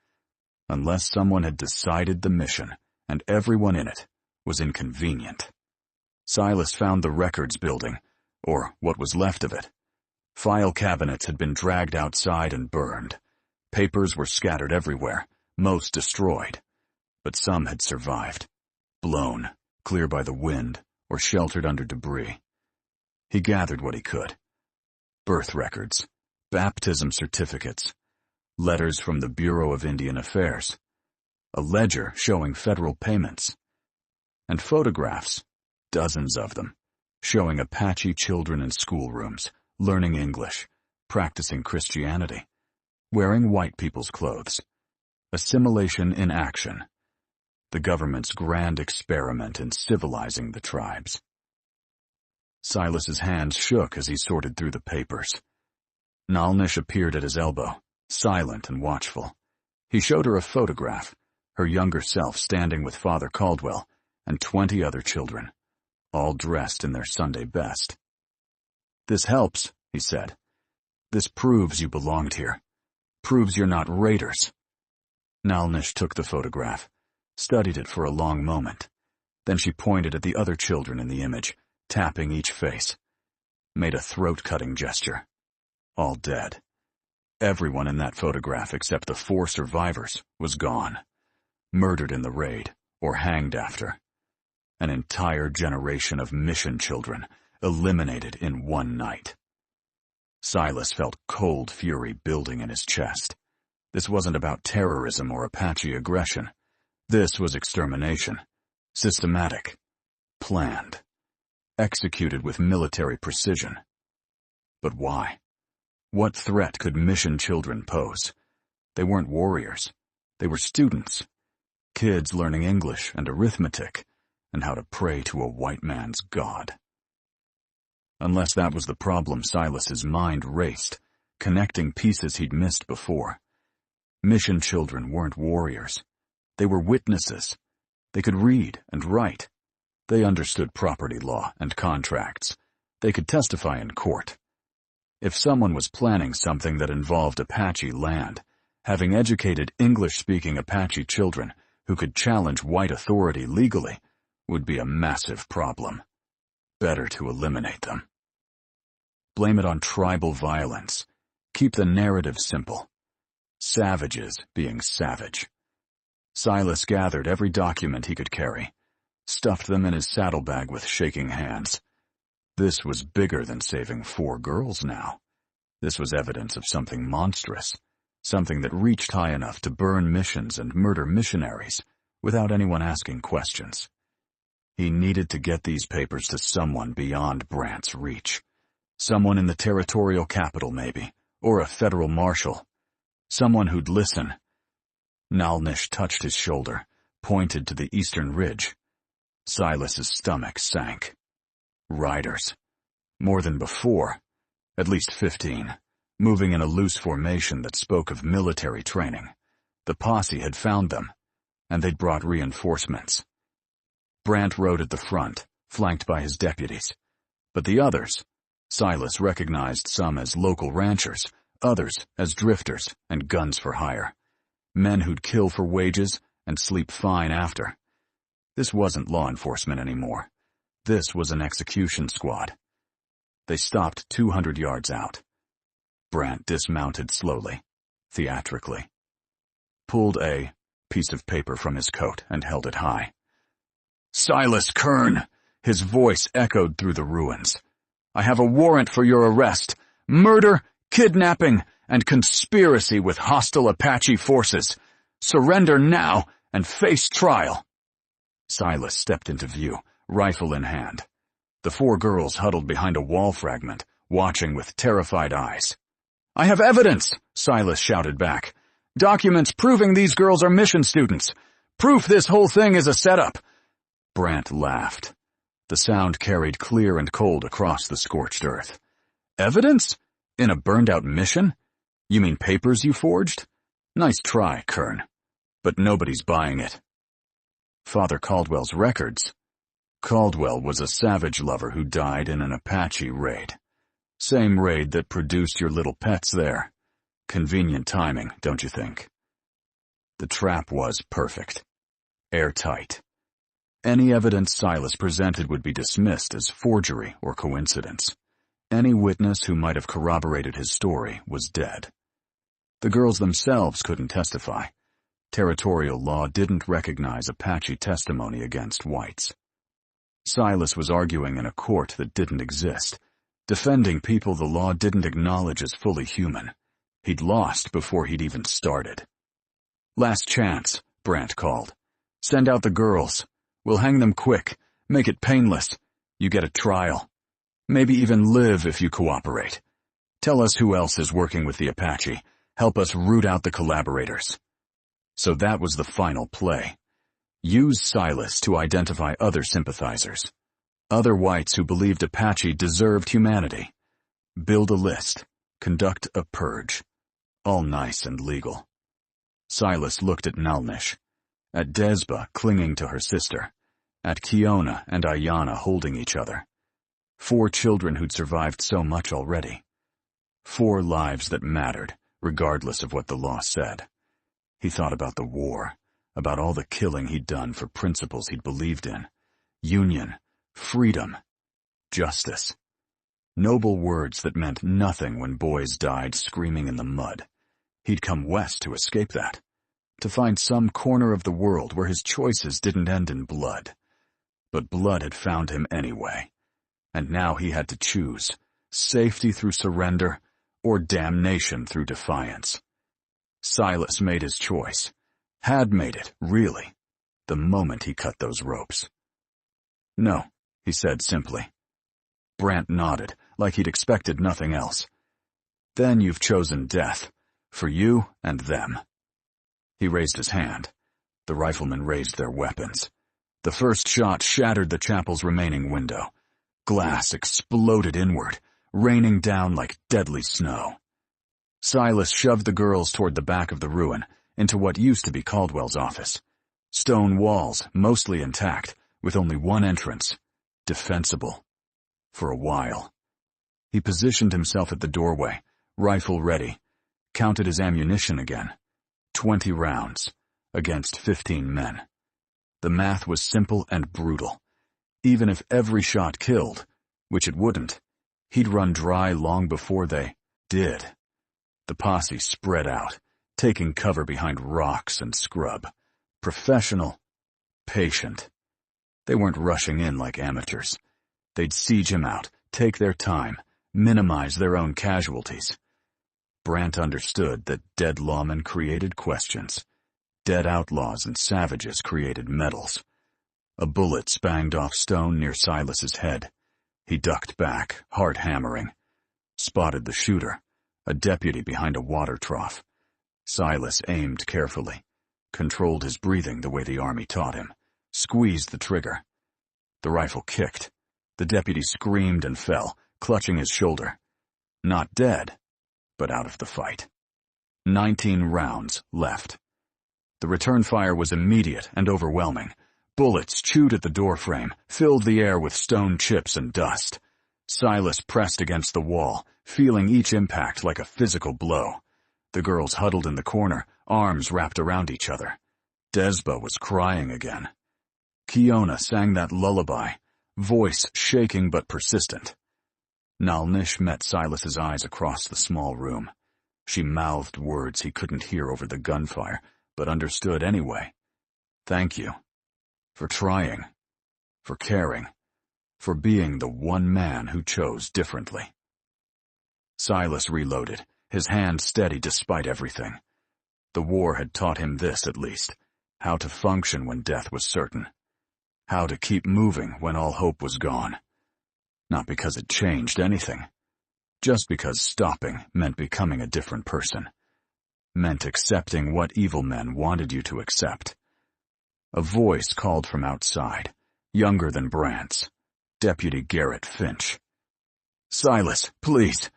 Unless someone had decided the mission, and everyone in it, was inconvenient. Silas found the records building, or what was left of it. File cabinets had been dragged outside and burned. Papers were scattered everywhere, most destroyed. But some had survived, blown, clear by the wind, or sheltered under debris. He gathered what he could. Birth records, baptism certificates, letters from the Bureau of Indian Affairs, a ledger showing federal payments, and photographs, dozens of them, showing Apache children in schoolrooms, learning English, practicing Christianity, wearing white people's clothes. Assimilation in action. The government's grand experiment in civilizing the tribes. Silas's hands shook as he sorted through the papers. Nalnish appeared at his elbow, silent and watchful. He showed her a photograph, her younger self standing with Father Caldwell and 20 other children, all dressed in their Sunday best. "This helps," he said. "This proves you belonged here. Proves you're not raiders." Nalnish took the photograph, studied it for a long moment. Then she pointed at the other children in the image, tapping each face. Made a throat-cutting gesture. All dead. Everyone in that photograph except the 4 survivors was gone. Murdered in the raid, or hanged after. An entire generation of mission children eliminated in one night. Silas felt cold fury building in his chest. This wasn't about terrorism or Apache aggression. This was extermination. Systematic. Planned. Executed with military precision. But why? What threat could mission children pose? They weren't warriors. They were students. Kids learning English and arithmetic, and how to pray to a white man's God. Unless that was the problem, Silas's mind raced, connecting pieces he'd missed before. Mission children weren't warriors. They were witnesses. They could read and write. They understood property law and contracts. They could testify in court. If someone was planning something that involved Apache land, having educated English-speaking Apache children who could challenge white authority legally would be a massive problem. Better to eliminate them. Blame it on tribal violence. Keep the narrative simple. Savages being savage. Silas gathered every document he could carry, stuffed them in his saddlebag with shaking hands. This was bigger than saving 4 girls now. This was evidence of something monstrous, something that reached high enough to burn missions and murder missionaries without anyone asking questions. He needed to get these papers to someone beyond Brant's reach. Someone in the territorial capital, maybe, or a federal marshal. Someone who'd listen. Nalnish touched his shoulder, pointed to the eastern ridge. Silas's stomach sank. Riders. More than before. At least 15. Moving in a loose formation that spoke of military training. The posse had found them, and they'd brought reinforcements. Brant rode at the front, flanked by his deputies. But the others, Silas recognized some as local ranchers, others as drifters and guns for hire. Men who'd kill for wages and sleep fine after. This wasn't law enforcement anymore. This was an execution squad. They stopped 200 yards out. Brant dismounted slowly, theatrically. Pulled a piece of paper from his coat and held it high. "Silas Kern!" His voice echoed through the ruins. "I have a warrant for your arrest. Murder, kidnapping, and conspiracy with hostile Apache forces. Surrender now and face trial." Silas stepped into view, rifle in hand. The 4 girls huddled behind a wall fragment, watching with terrified eyes. "I have evidence!" Silas shouted back. "Documents proving these girls are mission students. Proof this whole thing is a setup." Brant laughed. The sound carried clear and cold across the scorched earth. "Evidence? In a burned-out mission? You mean papers you forged? Nice try, Kern. But nobody's buying it." "Father Caldwell's records." Caldwell was a savage lover who died in an Apache raid. Same raid that produced your little pets there. Convenient timing, don't you think? The trap was perfect. Airtight. Any evidence Silas presented would be dismissed as forgery or coincidence. Any witness who might have corroborated his story was dead. The girls themselves couldn't testify. Territorial law didn't recognize Apache testimony against whites. Silas was arguing in a court that didn't exist, defending people the law didn't acknowledge as fully human. He'd lost before he'd even started. "Last chance," Brant called. "Send out the girls. We'll hang them quick. Make it painless. You get a trial. Maybe even live if you cooperate. Tell us who else is working with the Apache. Help us root out the collaborators." So that was the final play. Use Silas to identify other sympathizers. Other whites who believed Apache deserved humanity. Build a list. Conduct a purge. All nice and legal. Silas looked at Nalnish, at Desba clinging to her sister, at Kiona and Ayana holding each other. 4 children who'd survived so much already. 4 lives that mattered, regardless of what the law said. He thought about the war, about all the killing he'd done for principles he'd believed in. Union, freedom, justice. Noble words that meant nothing when boys died screaming in the mud. He'd come west to escape that, to find some corner of the world where his choices didn't end in blood. But blood had found him anyway, and now he had to choose, safety through surrender or damnation through defiance. Silas made his choice, had made it, really, the moment he cut those ropes. "No," he said simply. Brant nodded, like he'd expected nothing else. "Then you've chosen death, for you and them." He raised his hand. The riflemen raised their weapons. The first shot shattered the chapel's remaining window. Glass exploded inward, raining down like deadly snow. Silas shoved the girls toward the back of the ruin, into what used to be Caldwell's office. Stone walls, mostly intact, with only one entrance. Defensible. For a while. He positioned himself at the doorway, rifle ready, counted his ammunition again. 20 rounds, against 15 men. The math was simple and brutal. Even if every shot killed, which it wouldn't, he'd run dry long before they did. The posse spread out, taking cover behind rocks and scrub. Professional, patient. They weren't rushing in like amateurs. They'd siege him out, take their time, minimize their own casualties. Brant understood that dead lawmen created questions. Dead outlaws and savages created medals. A bullet spanged off stone near Silas's head. He ducked back, heart hammering. Spotted the shooter, a deputy behind a water trough. Silas aimed carefully, controlled his breathing the way the army taught him, squeezed the trigger. The rifle kicked. The deputy screamed and fell, clutching his shoulder. Not dead, but out of the fight. 19 rounds left. The return fire was immediate and overwhelming. Bullets chewed at the doorframe, filled the air with stone chips and dust. Silas pressed against the wall, feeling each impact like a physical blow. The girls huddled in the corner, arms wrapped around each other. Desba was crying again. Kiona sang that lullaby, voice shaking but persistent. Nalnish met Silas's eyes across the small room. She mouthed words he couldn't hear over the gunfire, but understood anyway. Thank you. For trying. For caring. For being the one man who chose differently. Silas reloaded, his hand steady despite everything. The war had taught him this, at least, how to function when death was certain. How to keep moving when all hope was gone. Not because it changed anything. Just because stopping meant becoming a different person. Meant accepting what evil men wanted you to accept. A voice called from outside, younger than Brant's. Deputy Garrett Finch. "Silas, please.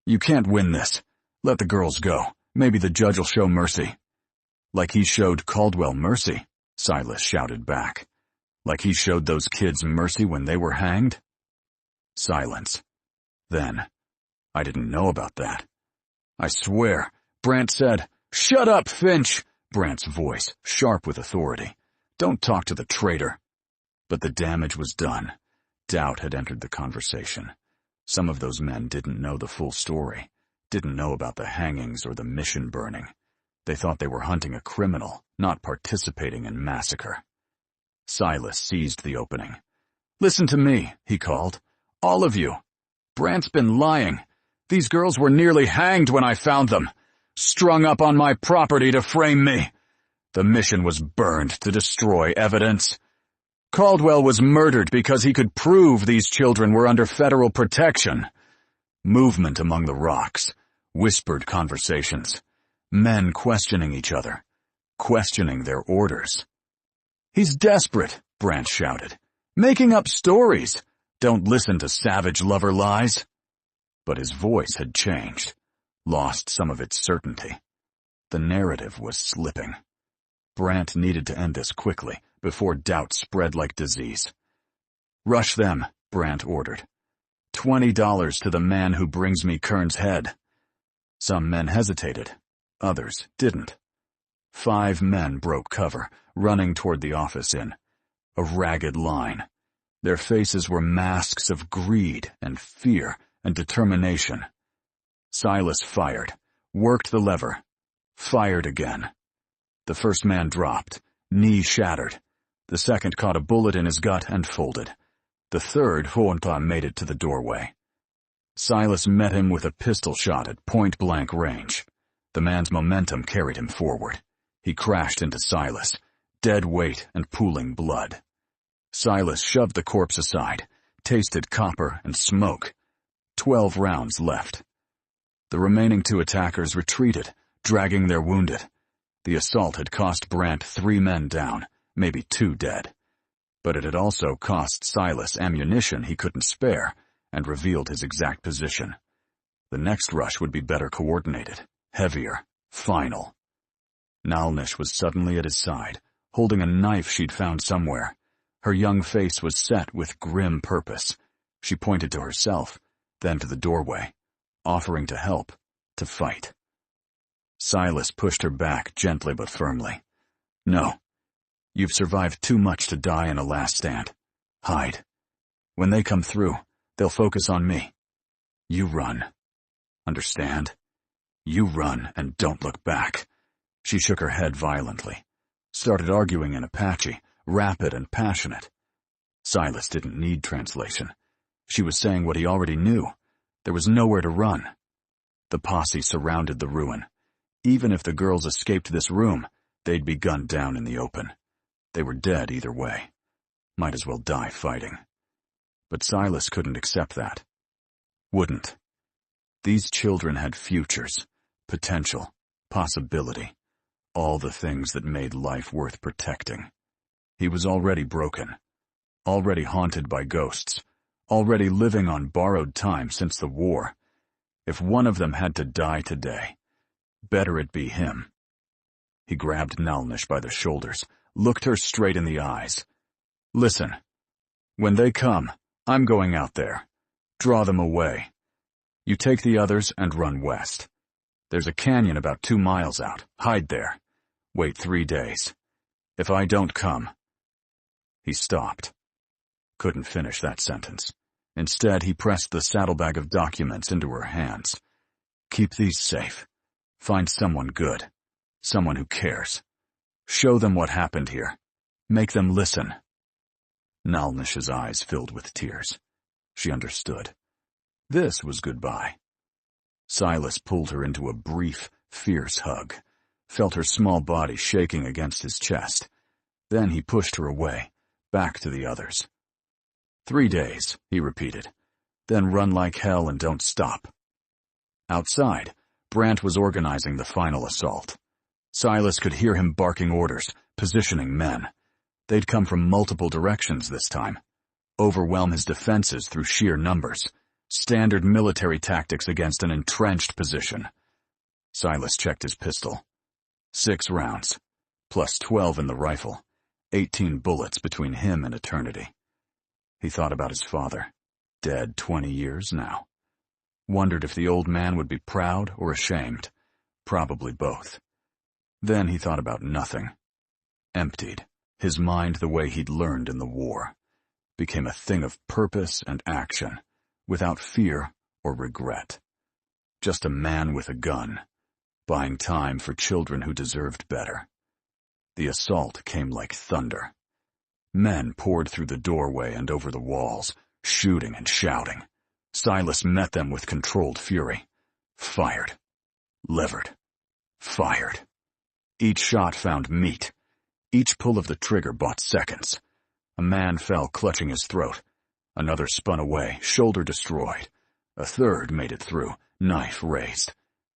You can't win this. Let the girls go. Maybe the judge will show mercy." "Like he showed Caldwell mercy," Silas shouted back. "Like he showed those kids mercy when they were hanged?" Silence. Then, "I didn't know about that." "I swear," Brant said. "Shut up, Finch!" Brant's voice, sharp with authority. "Don't talk to the traitor." But the damage was done. Doubt had entered the conversation. Some of those men didn't know the full story, didn't know about the hangings or the mission burning. They thought they were hunting a criminal, not participating in massacre. Silas seized the opening. "Listen to me," he called. "All of you. Brant's been lying. These girls were nearly hanged when I found them. Strung up on my property to frame me. The mission was burned to destroy evidence. Caldwell was murdered because he could prove these children were under federal protection. Movement among the rocks, whispered conversations, men questioning each other, questioning their orders. "He's desperate," Brant shouted. "Making up stories. Don't listen to savage lover lies." But his voice had changed, lost some of its certainty. The narrative was slipping. Brant needed to end this quickly, before doubt spread like disease. "Rush them," Brant ordered. $20 to the man who brings me Kern's head." Some men hesitated. Others didn't. 5 men broke cover, running toward the office in a ragged line. Their faces were masks of greed and fear and determination. Silas fired, worked the lever, fired again. The first man dropped, knee shattered. The second caught a bullet in his gut and folded. The third, Honta, made it to the doorway. Silas met him with a pistol shot at point-blank range. The man's momentum carried him forward. He crashed into Silas, dead weight and pooling blood. Silas shoved the corpse aside, tasted copper and smoke. 12 rounds left. The remaining 2 attackers retreated, dragging their wounded. The assault had cost Brant 3 men down, maybe 2 dead. But it had also cost Silas ammunition he couldn't spare, and revealed his exact position. The next rush would be better coordinated, heavier, final. Nalnish was suddenly at his side, holding a knife she'd found somewhere. Her young face was set with grim purpose. She pointed to herself, then to the doorway, offering to help, to fight. Silas pushed her back gently but firmly. "No. You've survived too much to die in a last stand. Hide. When they come through, they'll focus on me. You run. Understand? You run and don't look back." She shook her head violently, started arguing in Apache, rapid and passionate. Silas didn't need translation. She was saying what he already knew. There was nowhere to run. The posse surrounded the ruin. Even if the girls escaped this room, they'd be gunned down in the open. They were dead either way. Might as well die fighting. But Silas couldn't accept that. Wouldn't. These children had futures, potential, possibility, all the things that made life worth protecting. He was already broken, already haunted by ghosts, already living on borrowed time since the war. If one of them had to die today, better it be him. He grabbed Nalnish by the shoulders, looked her straight in the eyes. "Listen, when they come, I'm going out there. Draw them away. You take the others and run west. There's a canyon about 2 miles out. Hide there. Wait 3 days. If I don't come—" He stopped. Couldn't finish that sentence. Instead, he pressed the saddlebag of documents into her hands. "Keep these safe. Find someone good. Someone who cares. Show them what happened here. Make them listen." Nalnish's eyes filled with tears. She understood. This was goodbye. Silas pulled her into a brief, fierce hug, felt her small body shaking against his chest. Then he pushed her away, back to the others. 3 days, he repeated. Then run like hell and don't stop. Outside, Brant was organizing the final assault. Silas could hear him barking orders, positioning men. They'd come from multiple directions this time. Overwhelm his defenses through sheer numbers. Standard military tactics against an entrenched position. Silas checked his pistol. 6 rounds, plus 12 in the rifle. 18 bullets between him and eternity. He thought about his father, dead 20 years now. Wondered if the old man would be proud or ashamed. Probably both. Then he thought about nothing. Emptied, his mind the way he'd learned in the war. Became a thing of purpose and action, without fear or regret. Just a man with a gun, buying time for children who deserved better. The assault came like thunder. Men poured through the doorway and over the walls, shooting and shouting. Silas met them with controlled fury. Fired. Levered. Fired. Each shot found meat. Each pull of the trigger bought seconds. A man fell clutching his throat. Another spun away, shoulder destroyed. A third made it through, knife raised.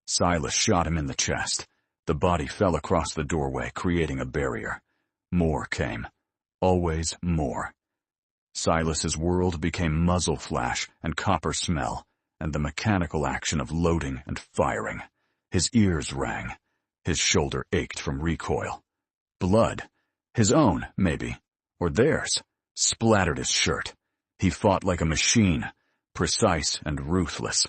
Silas shot him in the chest. The body fell across the doorway, creating a barrier. More came. Always more. Silas's world became muzzle flash and copper smell, and the mechanical action of loading and firing. His ears rang. His shoulder ached from recoil. Blood, his own, maybe, or theirs, splattered his shirt. He fought like a machine, precise and ruthless.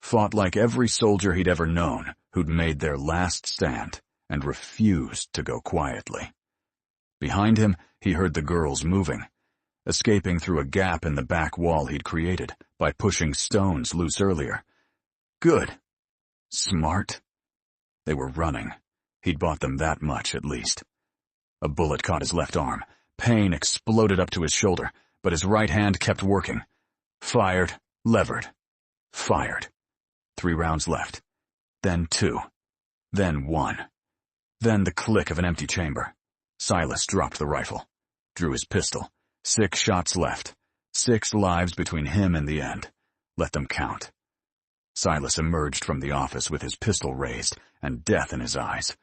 Fought like every soldier he'd ever known, who'd made their last stand and refused to go quietly. Behind him, he heard the girls moving, escaping through a gap in the back wall he'd created by pushing stones loose earlier. Good. Smart. They were running. He'd bought them that much, at least. A bullet caught his left arm. Pain exploded up to his shoulder, but his right hand kept working. Fired, levered, fired. 3 rounds left. Then 2. Then 1. Then the click of an empty chamber. Silas dropped the rifle. Drew his pistol. 6 shots left. 6 lives between him and the end. Let them count. Silas emerged from the office with his pistol raised and death in his eyes.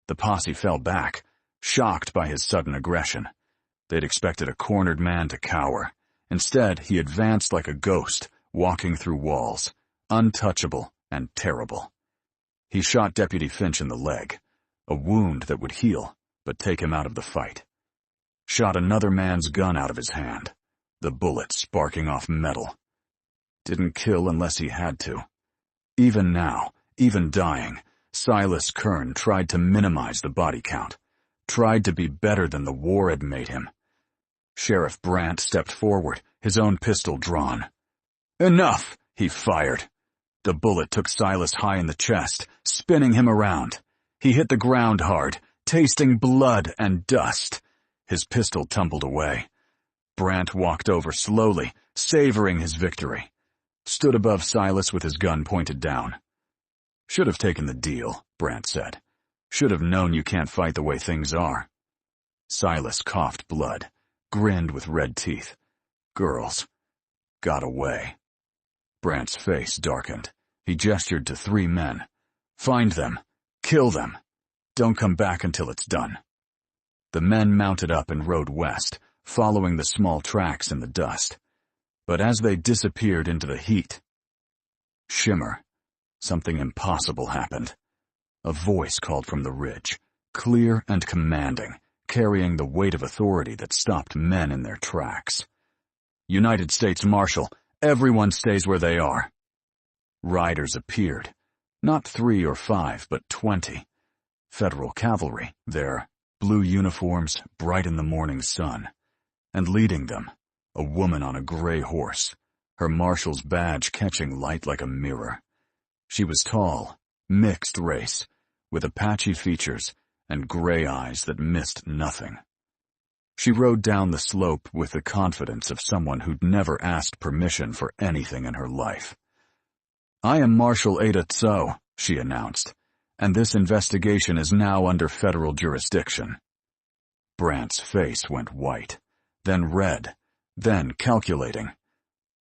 The posse fell back, shocked by his sudden aggression. They'd expected a cornered man to cower. Instead, he advanced like a ghost, walking through walls, untouchable and terrible. He shot Deputy Finch in the leg, a wound that would heal, but take him out of the fight. Shot another man's gun out of his hand, the bullet sparking off metal. Didn't kill unless he had to. Even now, even dying, Silas Kern tried to minimize the body count, tried to be better than the war had made him. Sheriff Brant stepped forward, his own pistol drawn. Enough, he fired. The bullet took Silas high in the chest, spinning him around. He hit the ground hard, tasting blood and dust. His pistol tumbled away. Brant walked over slowly, savoring his victory. Stood above Silas with his gun pointed down. Should have taken the deal, Brant said. Should have known you can't fight the way things are. Silas coughed blood, grinned with red teeth. Girls. Got away. Brant's face darkened. He gestured to 3 men. Find them. Kill them. Don't come back until it's done. The men mounted up and rode west, following the small tracks in the dust. But as they disappeared into the heat, shimmer, something impossible happened. A voice called from the ridge, clear and commanding, carrying the weight of authority that stopped men in their tracks. United States Marshal, everyone stays where they are. Riders appeared. Not 3 or 5, but 20. Federal cavalry, their blue uniforms bright in the morning sun. And leading them, a woman on a gray horse, her marshal's badge catching light like a mirror. She was tall, mixed race, with Apache features and gray eyes that missed nothing. She rode down the slope with the confidence of someone who'd never asked permission for anything in her life. I am Marshal Ada Tso, she announced, and this investigation is now under federal jurisdiction. Brant's face went white, then red, then calculating.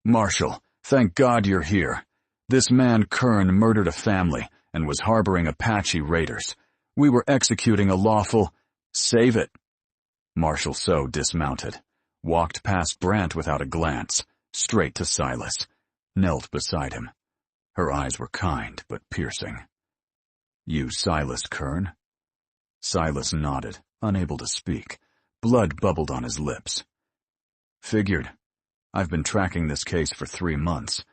Marshal, Thank God you're here. This man Kern murdered a family and was harboring Apache raiders. We were executing a lawful— Save it. Marshal So dismounted, walked past Brant without a glance, straight to Silas, knelt beside him. Her eyes were kind but piercing. You Silas Kern? Silas nodded, unable to speak. Blood bubbled on his lips. Figured. I've been tracking this case for 3 months.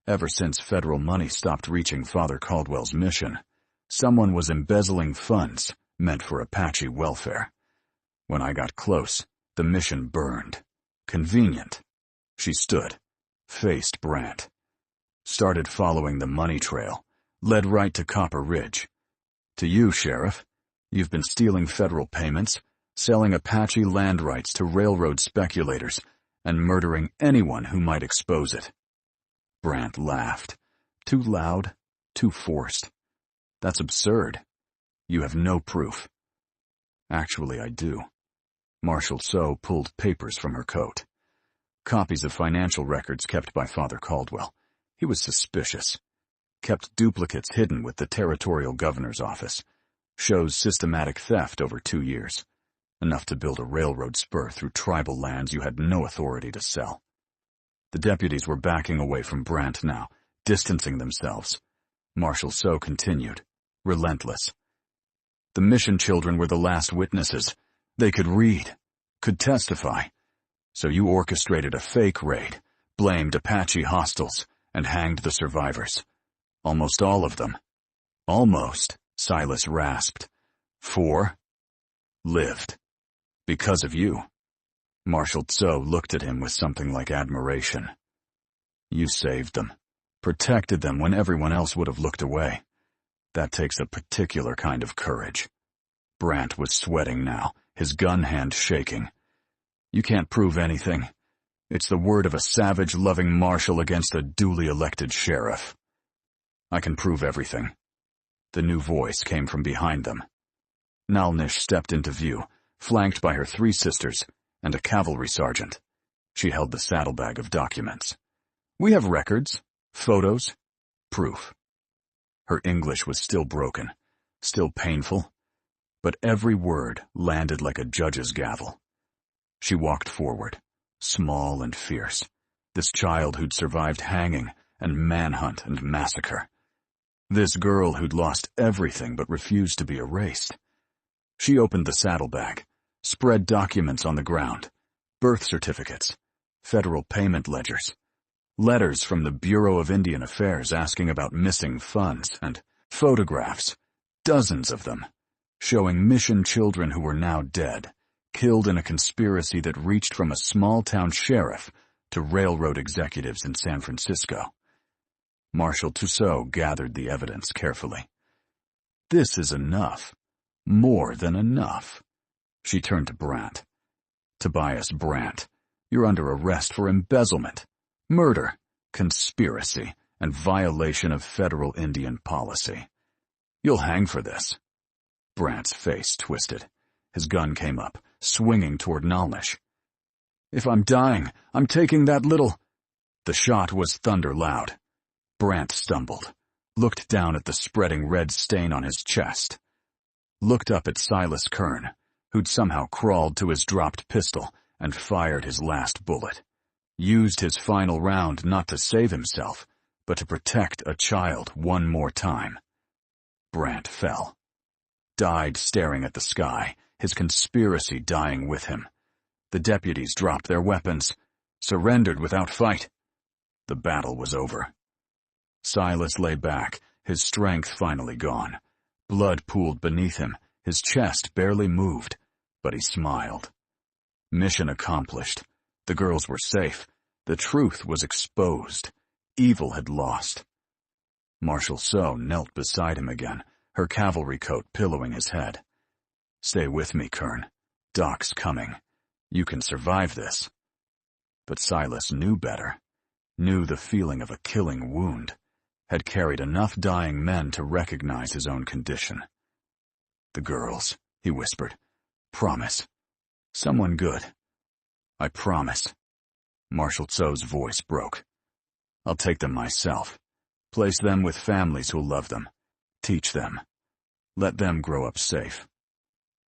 Ever since federal money stopped reaching Father Caldwell's mission, someone was embezzling funds meant for Apache welfare. When I got close, the mission burned. Convenient. She stood, faced Brant. Started following the money trail, led right to Copper Ridge. To you, Sheriff, you've been stealing federal payments, selling Apache land rights to railroad speculators, and murdering anyone who might expose it. Brant laughed. Too loud, too forced. That's absurd. You have no proof. Actually, I do. Marshal So pulled papers from her coat. Copies of financial records kept by Father Caldwell. He was suspicious. Kept duplicates hidden with the territorial governor's office. Shows systematic theft over 2 years. Enough to build a railroad spur through tribal lands you had no authority to sell. The deputies were backing away from Brant now, distancing themselves. Marshal So continued, relentless. The mission children were the last witnesses. They could read, could testify. So you orchestrated a fake raid, blamed Apache hostiles, and hanged the survivors. Almost all of them. Almost, Silas rasped. 4 lived. Because of you. Marshal So looked at him with something like admiration. You saved them. Protected them when everyone else would have looked away. That takes a particular kind of courage. Brant was sweating now, his gun hand shaking. You can't prove anything. It's the word of a savage, loving marshal against a duly elected sheriff. I can prove everything. The new voice came from behind them. Nalnish stepped into view, flanked by her 3 sisters and a cavalry sergeant. She held the saddlebag of documents. We have records, photos, proof. Her English was still broken, still painful, but every word landed like a judge's gavel. She walked forward, small and fierce, this child who'd survived hanging and manhunt and massacre. This girl who'd lost everything but refused to be erased. She opened the saddlebag, spread documents on the ground, birth certificates, federal payment ledgers, letters from the Bureau of Indian Affairs asking about missing funds, and photographs, dozens of them, showing mission children who were now dead, killed in a conspiracy that reached from a small-town sheriff to railroad executives in San Francisco. Marshal Tussaud gathered the evidence carefully. This is enough. More than enough. She turned to Brant. Tobias Brant, you're under arrest for embezzlement, murder, conspiracy, and violation of federal Indian policy. You'll hang for this. Brant's face twisted. His gun came up, swinging toward Nalnish. If I'm dying, I'm taking that little— The shot was thunder loud. Brant stumbled, looked down at the spreading red stain on his chest, looked up at Silas Kern, who'd somehow crawled to his dropped pistol and fired his last bullet, used his final round not to save himself, but to protect a child one more time. Brant fell. Died staring at the sky, his conspiracy dying with him. The deputies dropped their weapons, surrendered without fight. The battle was over. Silas lay back, his strength finally gone. Blood pooled beneath him, his chest barely moved, but he smiled. Mission accomplished. The girls were safe. The truth was exposed. Evil had lost. Marshal So knelt beside him again, her cavalry coat pillowing his head. Stay with me, Kern. Doc's coming. You can survive this. But Silas knew better. Knew the feeling of a killing wound. Had carried enough dying men to recognize his own condition. The girls, he whispered. Promise. Someone good. I promise. Marshal So's voice broke. I'll take them myself. Place them with families who'll love them. Teach them. Let them grow up safe.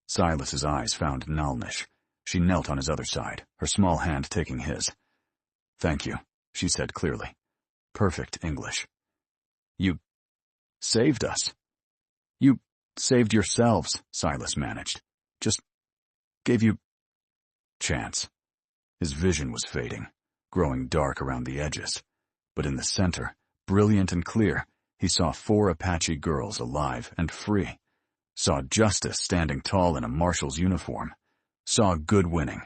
Silas's eyes found Nalnish. She knelt on his other side, her small hand taking his. Thank you, she said clearly. Perfect English. You saved us. You saved yourselves, Silas managed. Just gave you chance. His vision was fading, growing dark around the edges. But in the center, brilliant and clear, he saw 4 Apache girls alive and free. Saw justice standing tall in a marshal's uniform. Saw good winning,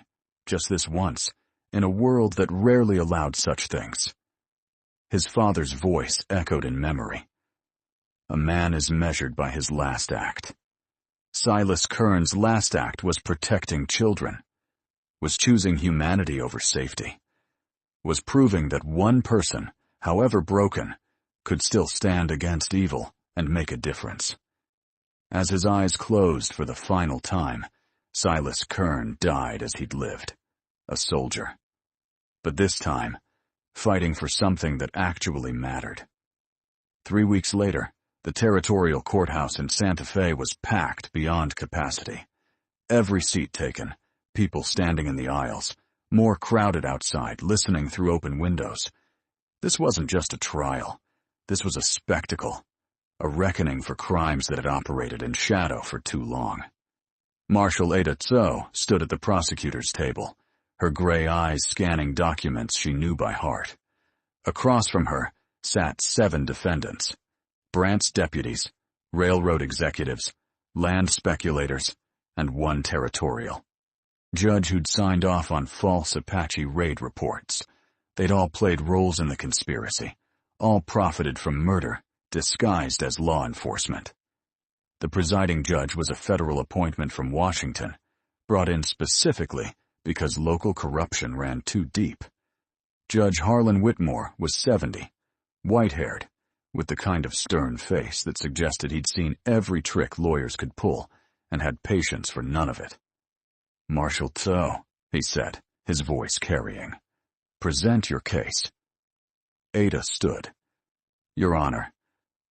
just this once, in a world that rarely allowed such things. His father's voice echoed in memory. A man is measured by his last act. Silas Kern's last act was protecting children, was choosing humanity over safety, was proving that one person, however broken, could still stand against evil and make a difference. As his eyes closed for the final time, Silas Kern died as he'd lived, a soldier. But this time, fighting for something that actually mattered. 3 weeks later, the territorial courthouse in Santa Fe was packed beyond capacity. Every seat taken, people standing in the aisles, more crowded outside, listening through open windows. This wasn't just a trial. This was a spectacle, a reckoning for crimes that had operated in shadow for too long. Marshal Ada Tso stood at the prosecutor's table, her gray eyes scanning documents she knew by heart. Across from her sat 7 defendants, Brandt's deputies, railroad executives, land speculators, and 1 territorial. Judge who'd signed off on false Apache raid reports. They'd all played roles in the conspiracy, all profited from murder, disguised as law enforcement. The presiding judge was a federal appointment from Washington, brought in specifically because local corruption ran too deep. Judge Harlan Whitmore was 70, white-haired, with the kind of stern face that suggested he'd seen every trick lawyers could pull and had patience for none of it. Marshal Tso, he said, his voice carrying. Present your case. Ada stood. Your Honor,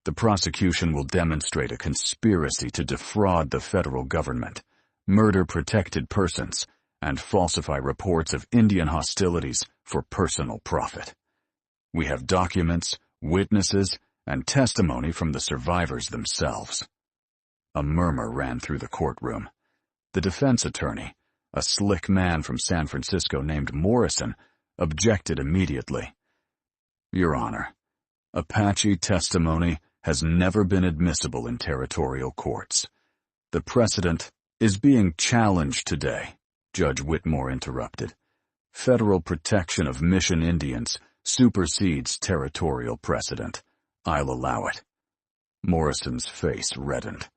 the prosecution will demonstrate a conspiracy to defraud the federal government, murder protected persons, and falsify reports of Indian hostilities for personal profit. We have documents, witnesses, and testimony from the survivors themselves. A murmur ran through the courtroom. The defense attorney, a slick man from San Francisco named Morrison, objected immediately. Your Honor, Apache testimony has never been admissible in territorial courts. The precedent is being challenged today, Judge Whitmore interrupted. Federal protection of Mission Indians supersedes territorial precedent. I'll allow it. Morrison's face reddened.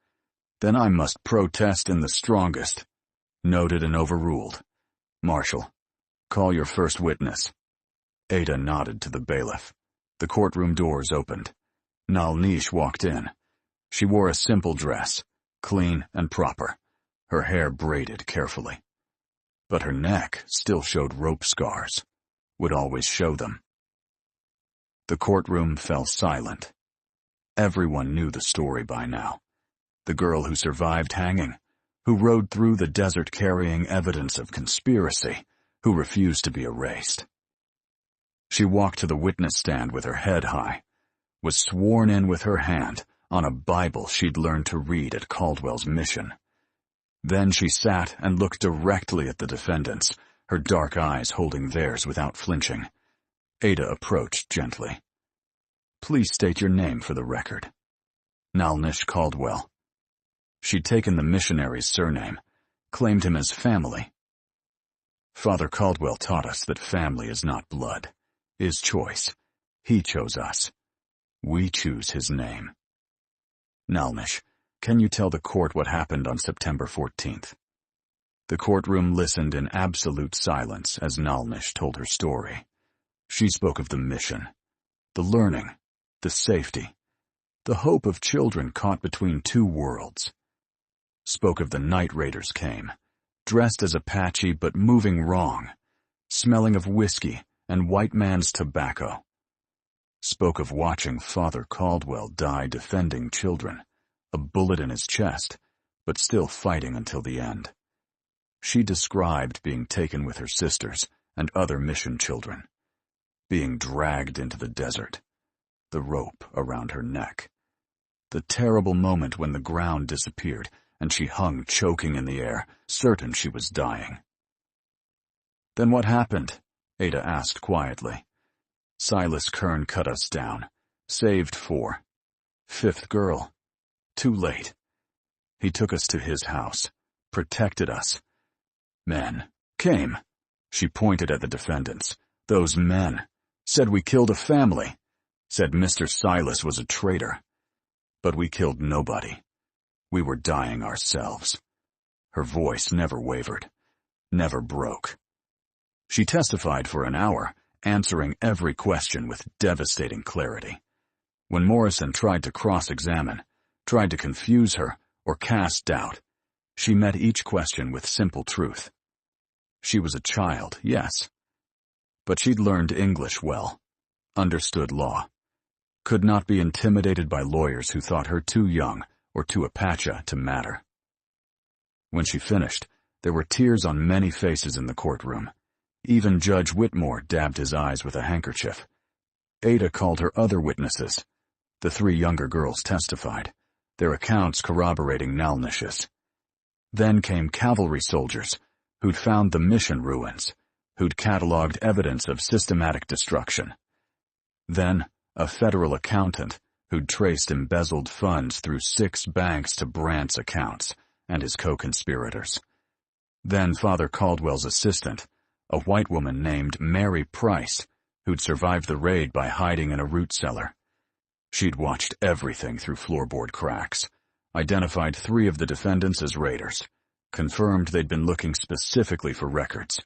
Then I must protest in the strongest. Noted and overruled. Marshal, call your first witness. Ada nodded to the bailiff. The courtroom doors opened. Nalnish walked in. She wore a simple dress, clean and proper, her hair braided carefully. But her neck still showed rope scars, would always show them. The courtroom fell silent. Everyone knew the story by now. The girl who survived hanging, who rode through the desert carrying evidence of conspiracy, who refused to be erased. She walked to the witness stand with her head high, was sworn in with her hand on a Bible she'd learned to read at Caldwell's mission. Then she sat and looked directly at the defendants, her dark eyes holding theirs without flinching. Ada approached gently. Please state your name for the record. Nalnish Caldwell. She'd taken the missionary's surname, claimed him as family. Father Caldwell taught us that family is not blood, is choice. He chose us. We choose his name. Nalnish, can you tell the court what happened on September 14th? The courtroom listened in absolute silence as Nalnish told her story. She spoke of the mission, the learning, the safety, the hope of children caught between 2 worlds. Spoke of the night raiders came, dressed as Apache but moving wrong, smelling of whiskey and white man's tobacco. spoke of watching Father Caldwell die defending children, a bullet in his chest, but still fighting until the end. She described being taken with her sisters and other mission children, being dragged into the desert, the rope around her neck. The terrible moment when the ground disappeared and she hung choking in the air, certain she was dying. "Then what happened?" Ada asked quietly. "Silas Kern cut us down, saved 4. 5th girl. Too late. He took us to his house, protected us. Men came." She pointed at the defendants. "Those men. Said we killed a family. Said Mr. Silas was a traitor. But we killed nobody. We were dying ourselves." Her voice never wavered, never broke. She testified for an hour, answering every question with devastating clarity. When Morrison tried to cross-examine, tried to confuse her, or cast doubt, she met each question with simple truth. She was a child, yes, but she'd learned English well, understood law, could not be intimidated by lawyers who thought her too young or too Apache to matter. When she finished, there were tears on many faces in the courtroom. Even Judge Whitmore dabbed his eyes with a handkerchief. Ada called her other witnesses. The 3 younger girls testified, their accounts corroborating Nalnish's. Then came cavalry soldiers, who'd found the mission ruins, who'd cataloged evidence of systematic destruction. Then, a federal accountant who'd traced embezzled funds through 6 banks to Brandt's accounts and his co-conspirators. Then Father Caldwell's assistant, a white woman named Mary Price, who'd survived the raid by hiding in a root cellar. She'd watched everything through floorboard cracks, identified 3 of the defendants as raiders, confirmed they'd been looking specifically for records,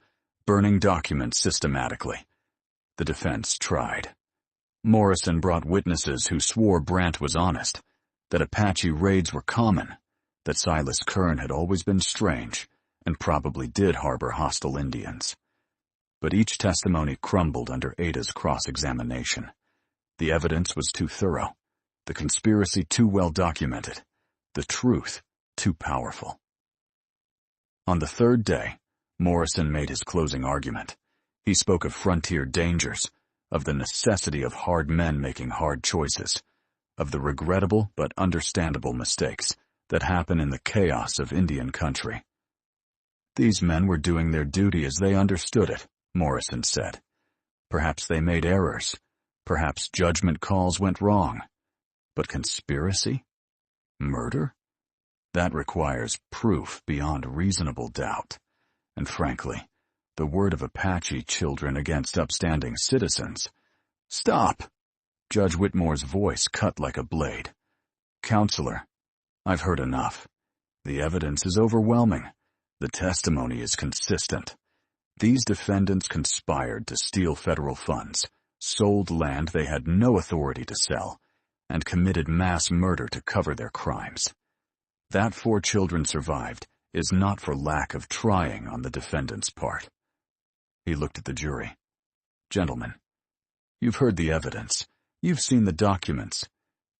burning documents systematically. The defense tried. Morrison brought witnesses who swore Brandt was honest, that Apache raids were common, that Silas Kern had always been strange, and probably did harbor hostile Indians. But each testimony crumbled under Ada's cross-examination. The evidence was too thorough, the conspiracy too well documented, the truth too powerful. On the 3rd day, Morrison made his closing argument. He spoke of frontier dangers, of the necessity of hard men making hard choices, of the regrettable but understandable mistakes that happen in the chaos of Indian country. These men were doing their duty as they understood it, Morrison said. Perhaps they made errors. Perhaps judgment calls went wrong. But conspiracy? Murder? That requires proof beyond reasonable doubt. And frankly, the word of Apache children against upstanding citizens. "Stop!" Judge Whitmore's voice cut like a blade. "Counselor, I've heard enough. The evidence is overwhelming. The testimony is consistent. These defendants conspired to steal federal funds, sold land they had no authority to sell, and committed mass murder to cover their crimes. That 4 children survived is not for lack of trying on the defendant's part." He looked at the jury. "Gentlemen, you've heard the evidence. You've seen the documents.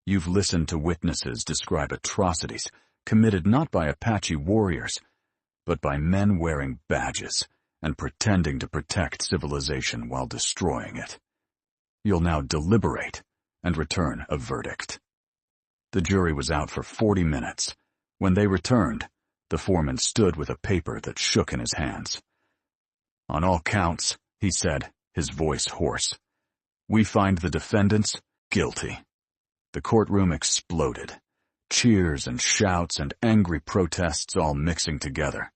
You've listened to witnesses describe atrocities committed not by Apache warriors, but by men wearing badges and pretending to protect civilization while destroying it. You'll now deliberate and return a verdict." The jury was out for 40 minutes. When they returned, the foreman stood with a paper that shook in his hands. "On all counts," he said, his voice hoarse, "we find the defendants guilty." The courtroom exploded. Cheers and shouts and angry protests all mixing together.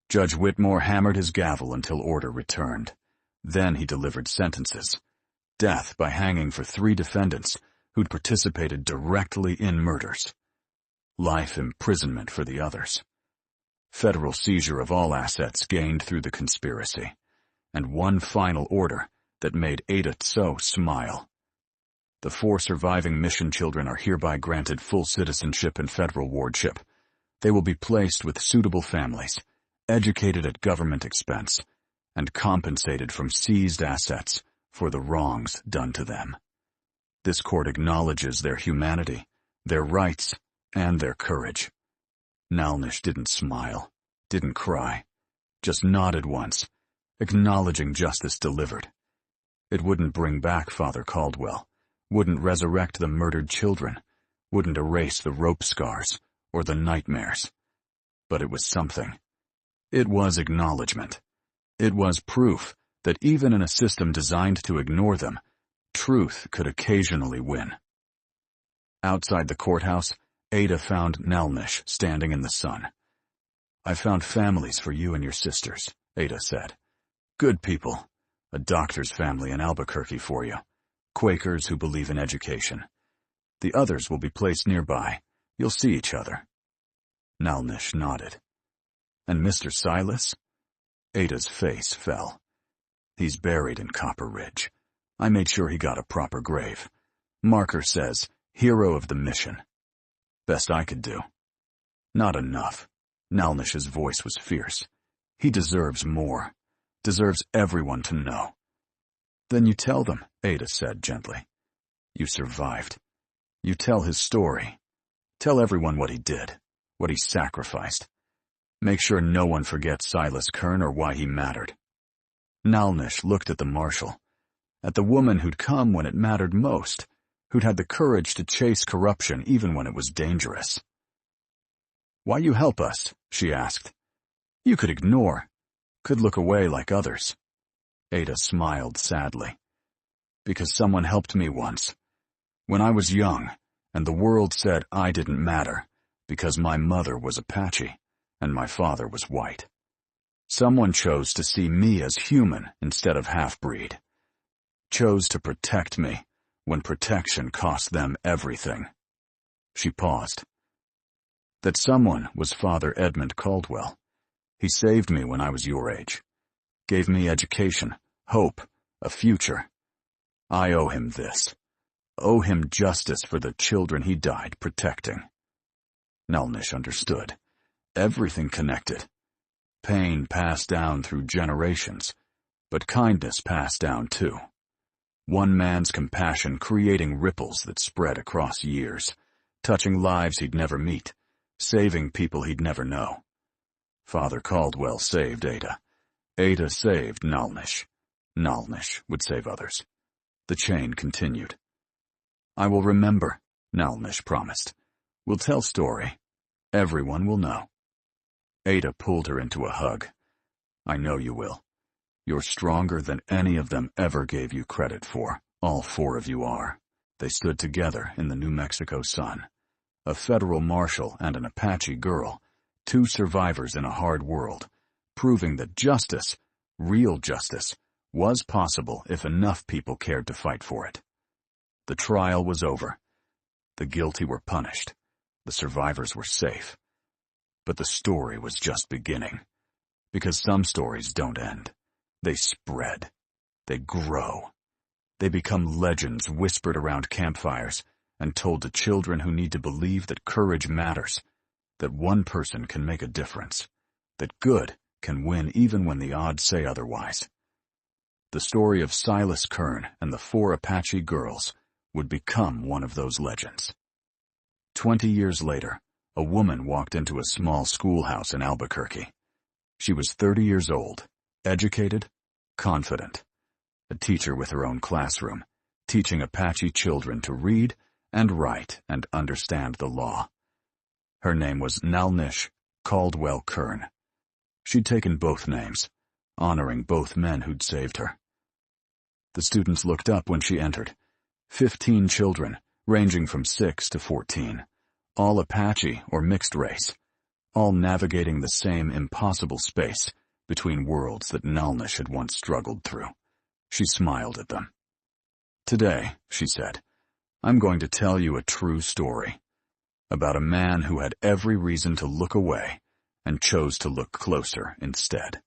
Judge Whitmore hammered his gavel until order returned. Then he delivered sentences. Death by hanging for 3 defendants who'd participated directly in murders. Life imprisonment for the others. Federal seizure of all assets gained through the conspiracy. And one final order that made Ada Tso smile. The 4 surviving mission children are hereby granted full citizenship and federal wardship. They will be placed with suitable families, educated at government expense, and compensated from seized assets for the wrongs done to them. This court acknowledges their humanity, their rights, and their courage. Nalnish didn't smile, didn't cry, just nodded once, acknowledging justice delivered. It wouldn't bring back Father Caldwell, wouldn't resurrect the murdered children, wouldn't erase the rope scars or the nightmares. But it was something. It was acknowledgement. It was proof that even in a system designed to ignore them, truth could occasionally win. Outside the courthouse, Ada found Nalnish standing in the sun. "I found families for you and your sisters," Ada said. "Good people. A doctor's family in Albuquerque for you. Quakers who believe in education. The others will be placed nearby. You'll see each other." Nalnish nodded. "And Mr. Silas?" Ada's face fell. "He's buried in Copper Ridge. I made sure he got a proper grave. Marker says, hero of the mission. Best I could do." "Not enough." Nalnish's voice was fierce. "He deserves more. Deserves everyone to know." "Then you tell them," Ada said gently. "You survived. You tell his story. Tell everyone what he did, what he sacrificed. Make sure no one forgets Silas Kern or why he mattered." Nalnish looked at the marshal, at the woman who'd come when it mattered most, who'd had the courage to chase corruption even when it was dangerous. "Why you help us?" she asked. "You could ignore, could look away like others." Ada smiled sadly. "Because someone helped me once. When I was young, and the world said I didn't matter, because my mother was Apache, and my father was white. Someone chose to see me as human instead of half-breed. Chose to protect me, when protection cost them everything." She paused. "That someone was Father Edmund Caldwell. He saved me when I was your age. Gave me education, hope, a future. I owe him this. Owe him justice for the children he died protecting." Nalnish understood. Everything connected. Pain passed down through generations, but kindness passed down too. One man's compassion creating ripples that spread across years, touching lives he'd never meet, saving people he'd never know. Father Caldwell saved Ada. Ada saved Nalnish. Nalnish would save others. The chain continued. "I will remember," Nalnish promised. "We'll tell story. Everyone will know." Ada pulled her into a hug. "I know you will. You're stronger than any of them ever gave you credit for. All four of you are." They stood together in the New Mexico sun. A federal marshal and an Apache girl, two survivors in a hard world, proving that justice, real justice, was possible if enough people cared to fight for it. The trial was over. The guilty were punished. The survivors were safe. But the story was just beginning. Because some stories don't end. They spread. They grow. They become legends whispered around campfires and told to children who need to believe that courage matters, that one person can make a difference, that good can win even when the odds say otherwise. The story of Silas Kern and the four Apache girls would become one of those legends. 20 years later, a woman walked into a small schoolhouse in Albuquerque. She was 30 years old, educated, confident, a teacher with her own classroom, teaching Apache children to read and write and understand the law. Her name was Nalnish Caldwell Kern. She'd taken both names, honoring both men who'd saved her. The students looked up when she entered. 15 children, ranging from 6 to 14, all Apache or mixed race, all navigating the same impossible space between worlds that Nalnish had once struggled through. She smiled at them. "Today," she said, "I'm going to tell you a true story about a man who had every reason to look away and chose to look closer instead."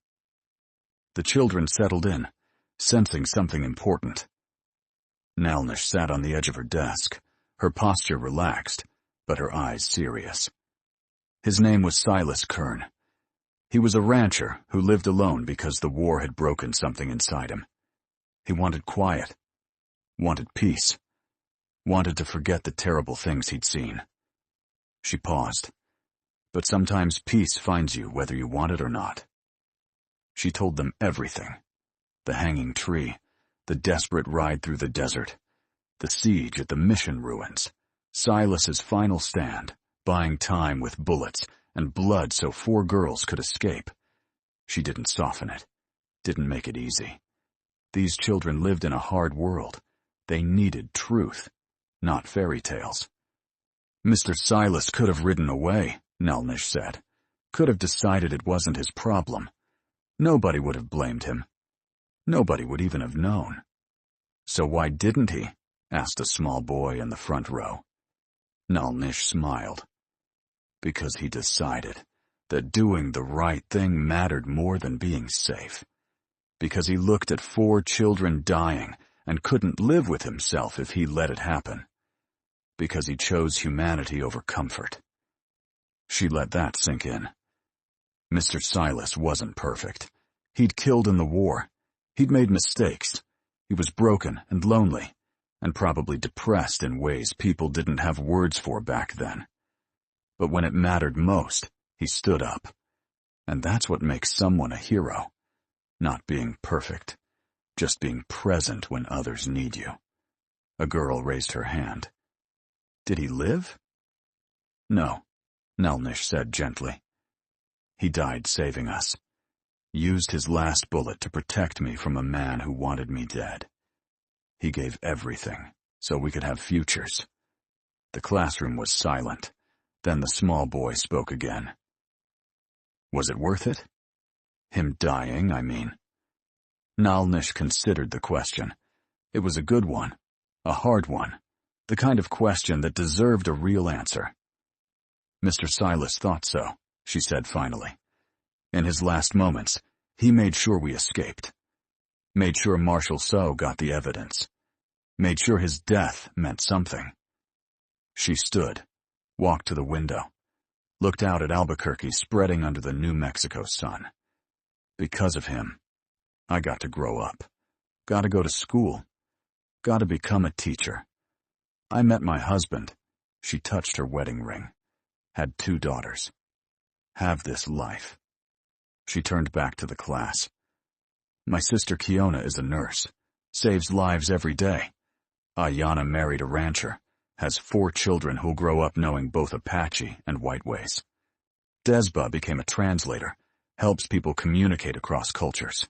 The children settled in, sensing something important. Nalnish sat on the edge of her desk, her posture relaxed, but her eyes serious. His name was Silas Kern. He was a rancher who lived alone because the war had broken something inside him. He wanted quiet, wanted peace. wanted to forget the terrible things he'd seen. She paused. But sometimes peace finds you whether you want it or not. She told them everything. The hanging tree, the desperate ride through the desert, the siege at the mission ruins, Silas's final stand, buying time with bullets and blood so 4 girls could escape. She didn't soften it, didn't make it easy. These children lived in a hard world. They needed truth, not fairy tales. Mr. Silas could have ridden away, Nelnish said. Could have decided it wasn't his problem. Nobody would have blamed him. Nobody would even have known. So why didn't he? Asked a small boy in the front row. Nelnish smiled. Because he decided that doing the right thing mattered more than being safe. Because he looked at 4 children dying and couldn't live with himself if he let it happen. Because he chose humanity over comfort. She let that sink in. Mr. Silas wasn't perfect. He'd killed in the war. He'd made mistakes. He was broken and lonely, and probably depressed in ways people didn't have words for back then. But when it mattered most, he stood up. And that's what makes someone a hero. Not being perfect, just being present when others need you. A girl raised her hand. Did he live? No, Nelnish said gently. He died saving us. Used his last bullet to protect me from a man who wanted me dead. He gave everything, so we could have futures. The classroom was silent. Then the small boy spoke again. Was it worth it? Him dying, I mean. Nalnish considered the question. It was a good one, a hard one, the kind of question that deserved a real answer. Mr. Silas thought so, she said finally. In his last moments, he made sure we escaped. Made sure Marshal So got the evidence. Made sure his death meant something. She stood, walked to the window, looked out at Albuquerque spreading under the New Mexico sun. Because of him, I got to grow up. Got to go to school. Got to become a teacher. I met my husband. She touched her wedding ring. Had 2 daughters. Have this life. She turned back to the class. My sister Kiona is a nurse. Saves lives every day. Ayana married a rancher. Has 4 children who'll grow up knowing both Apache and white ways. Desba became a translator. Helps people communicate across cultures.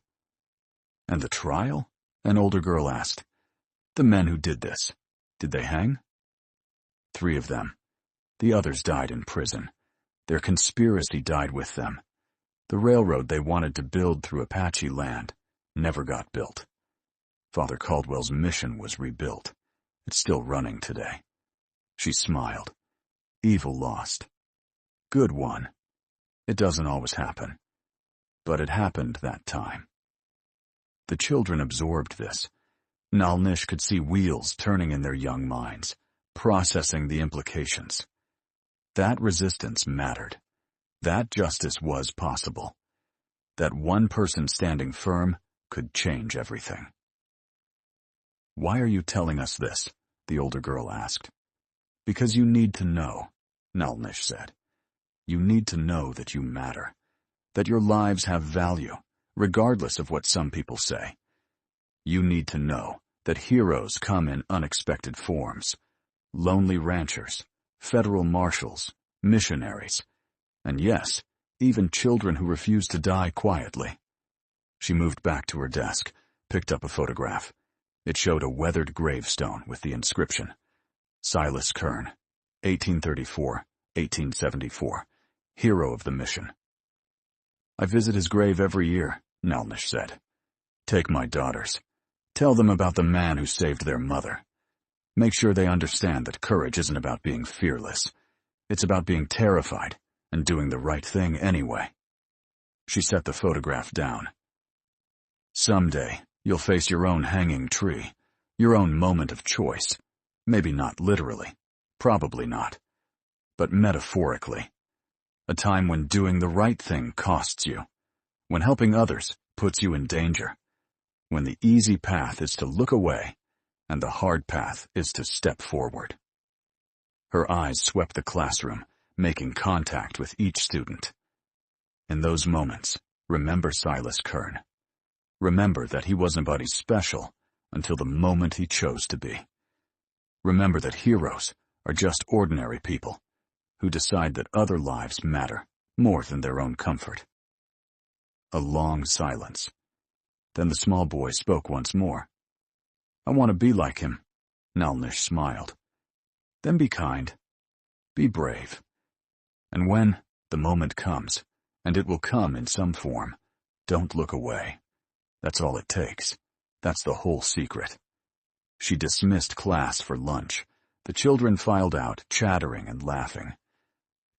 And the trial? An older girl asked. The men who did this, did they hang? 3 of them. The others died in prison. Their conspiracy died with them. The railroad they wanted to build through Apache land never got built. Father Caldwell's mission was rebuilt. It's still running today. She smiled. Evil lost. Good won. It doesn't always happen. But it happened that time. The children absorbed this. Nalnish could see wheels turning in their young minds, processing the implications. That resistance mattered. That justice was possible. That one person standing firm could change everything. Why are you telling us this? The older girl asked. Because you need to know, Nalnish said. You need to know that you matter. That your lives have value, regardless of what some people say. You need to know that heroes come in unexpected forms. Lonely ranchers, federal marshals, missionaries, and yes, even children who refuse to die quietly. She moved back to her desk, picked up a photograph. It showed a weathered gravestone with the inscription, Silas Kern, 1834-1874, hero of the mission. I visit his grave every year, Nalnish said. Take my daughters. Tell them about the man who saved their mother. Make sure they understand that courage isn't about being fearless. It's about being terrified and doing the right thing anyway. She set the photograph down. Someday, you'll face your own hanging tree, your own moment of choice. Maybe not literally, probably not, but metaphorically. A time when doing the right thing costs you, when helping others puts you in danger, when the easy path is to look away and the hard path is to step forward. Her eyes swept the classroom, making contact with each student. In those moments, remember Silas Kern. Remember that he wasn't anybody special until the moment he chose to be. Remember that heroes are just ordinary people who decide that other lives matter more than their own comfort. A long silence. Then the small boy spoke once more. I want to be like him. Nalnish smiled. Then be kind. Be brave. And when the moment comes, and it will come in some form, don't look away. That's all it takes. That's the whole secret. She dismissed class for lunch. The children filed out, chattering and laughing.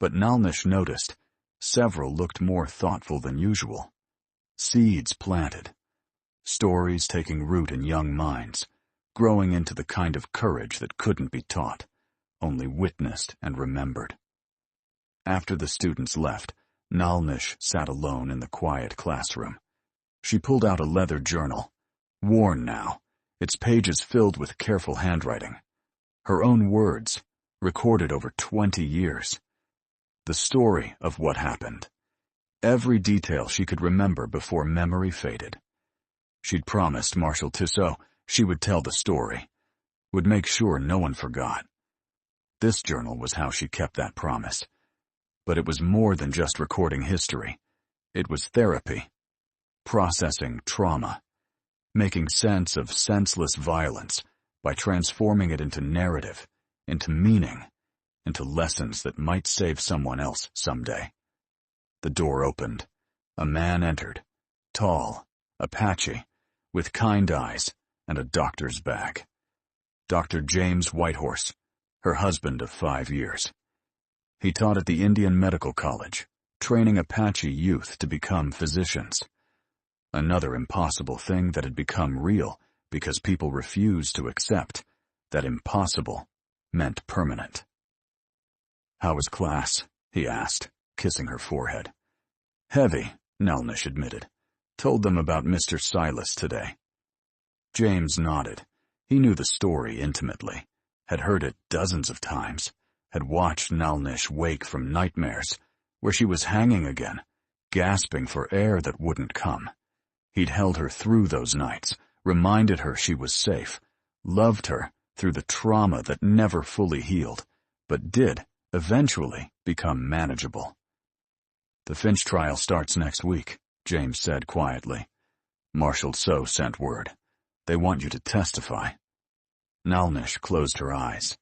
But Nalnish noticed several looked more thoughtful than usual. Seeds planted. Stories taking root in young minds, growing into the kind of courage that couldn't be taught, only witnessed and remembered. After the students left, Nalnish sat alone in the quiet classroom. She pulled out a leather journal, worn now, its pages filled with careful handwriting. Her own words, recorded over 20 years. The story of what happened. Every detail she could remember before memory faded. She'd promised Marshal Tissot she would tell the story, would make sure no one forgot. This journal was how she kept that promise. But it was more than just recording history. It was therapy. Processing trauma. Making sense of senseless violence by transforming it into narrative, into meaning, into lessons that might save someone else someday. The door opened. A man entered. Tall, Apache, with kind eyes and a doctor's bag. Dr. James Whitehorse, her husband of 5 years. He taught at the Indian Medical College, training Apache youth to become physicians. Another impossible thing that had become real because people refused to accept that impossible meant permanent. How was class? He asked, kissing her forehead. Heavy, Nalnish admitted. Told them about Mr. Silas today. James nodded. He knew the story intimately, had heard it dozens of times, had watched Nalnish wake from nightmares, where she was hanging again, gasping for air that wouldn't come. He'd held her through those nights, reminded her she was safe, loved her through the trauma that never fully healed, but did eventually become manageable. The Finch trial starts next week, James said quietly. Marshal So sent word. They want you to testify. Nalnish closed her eyes.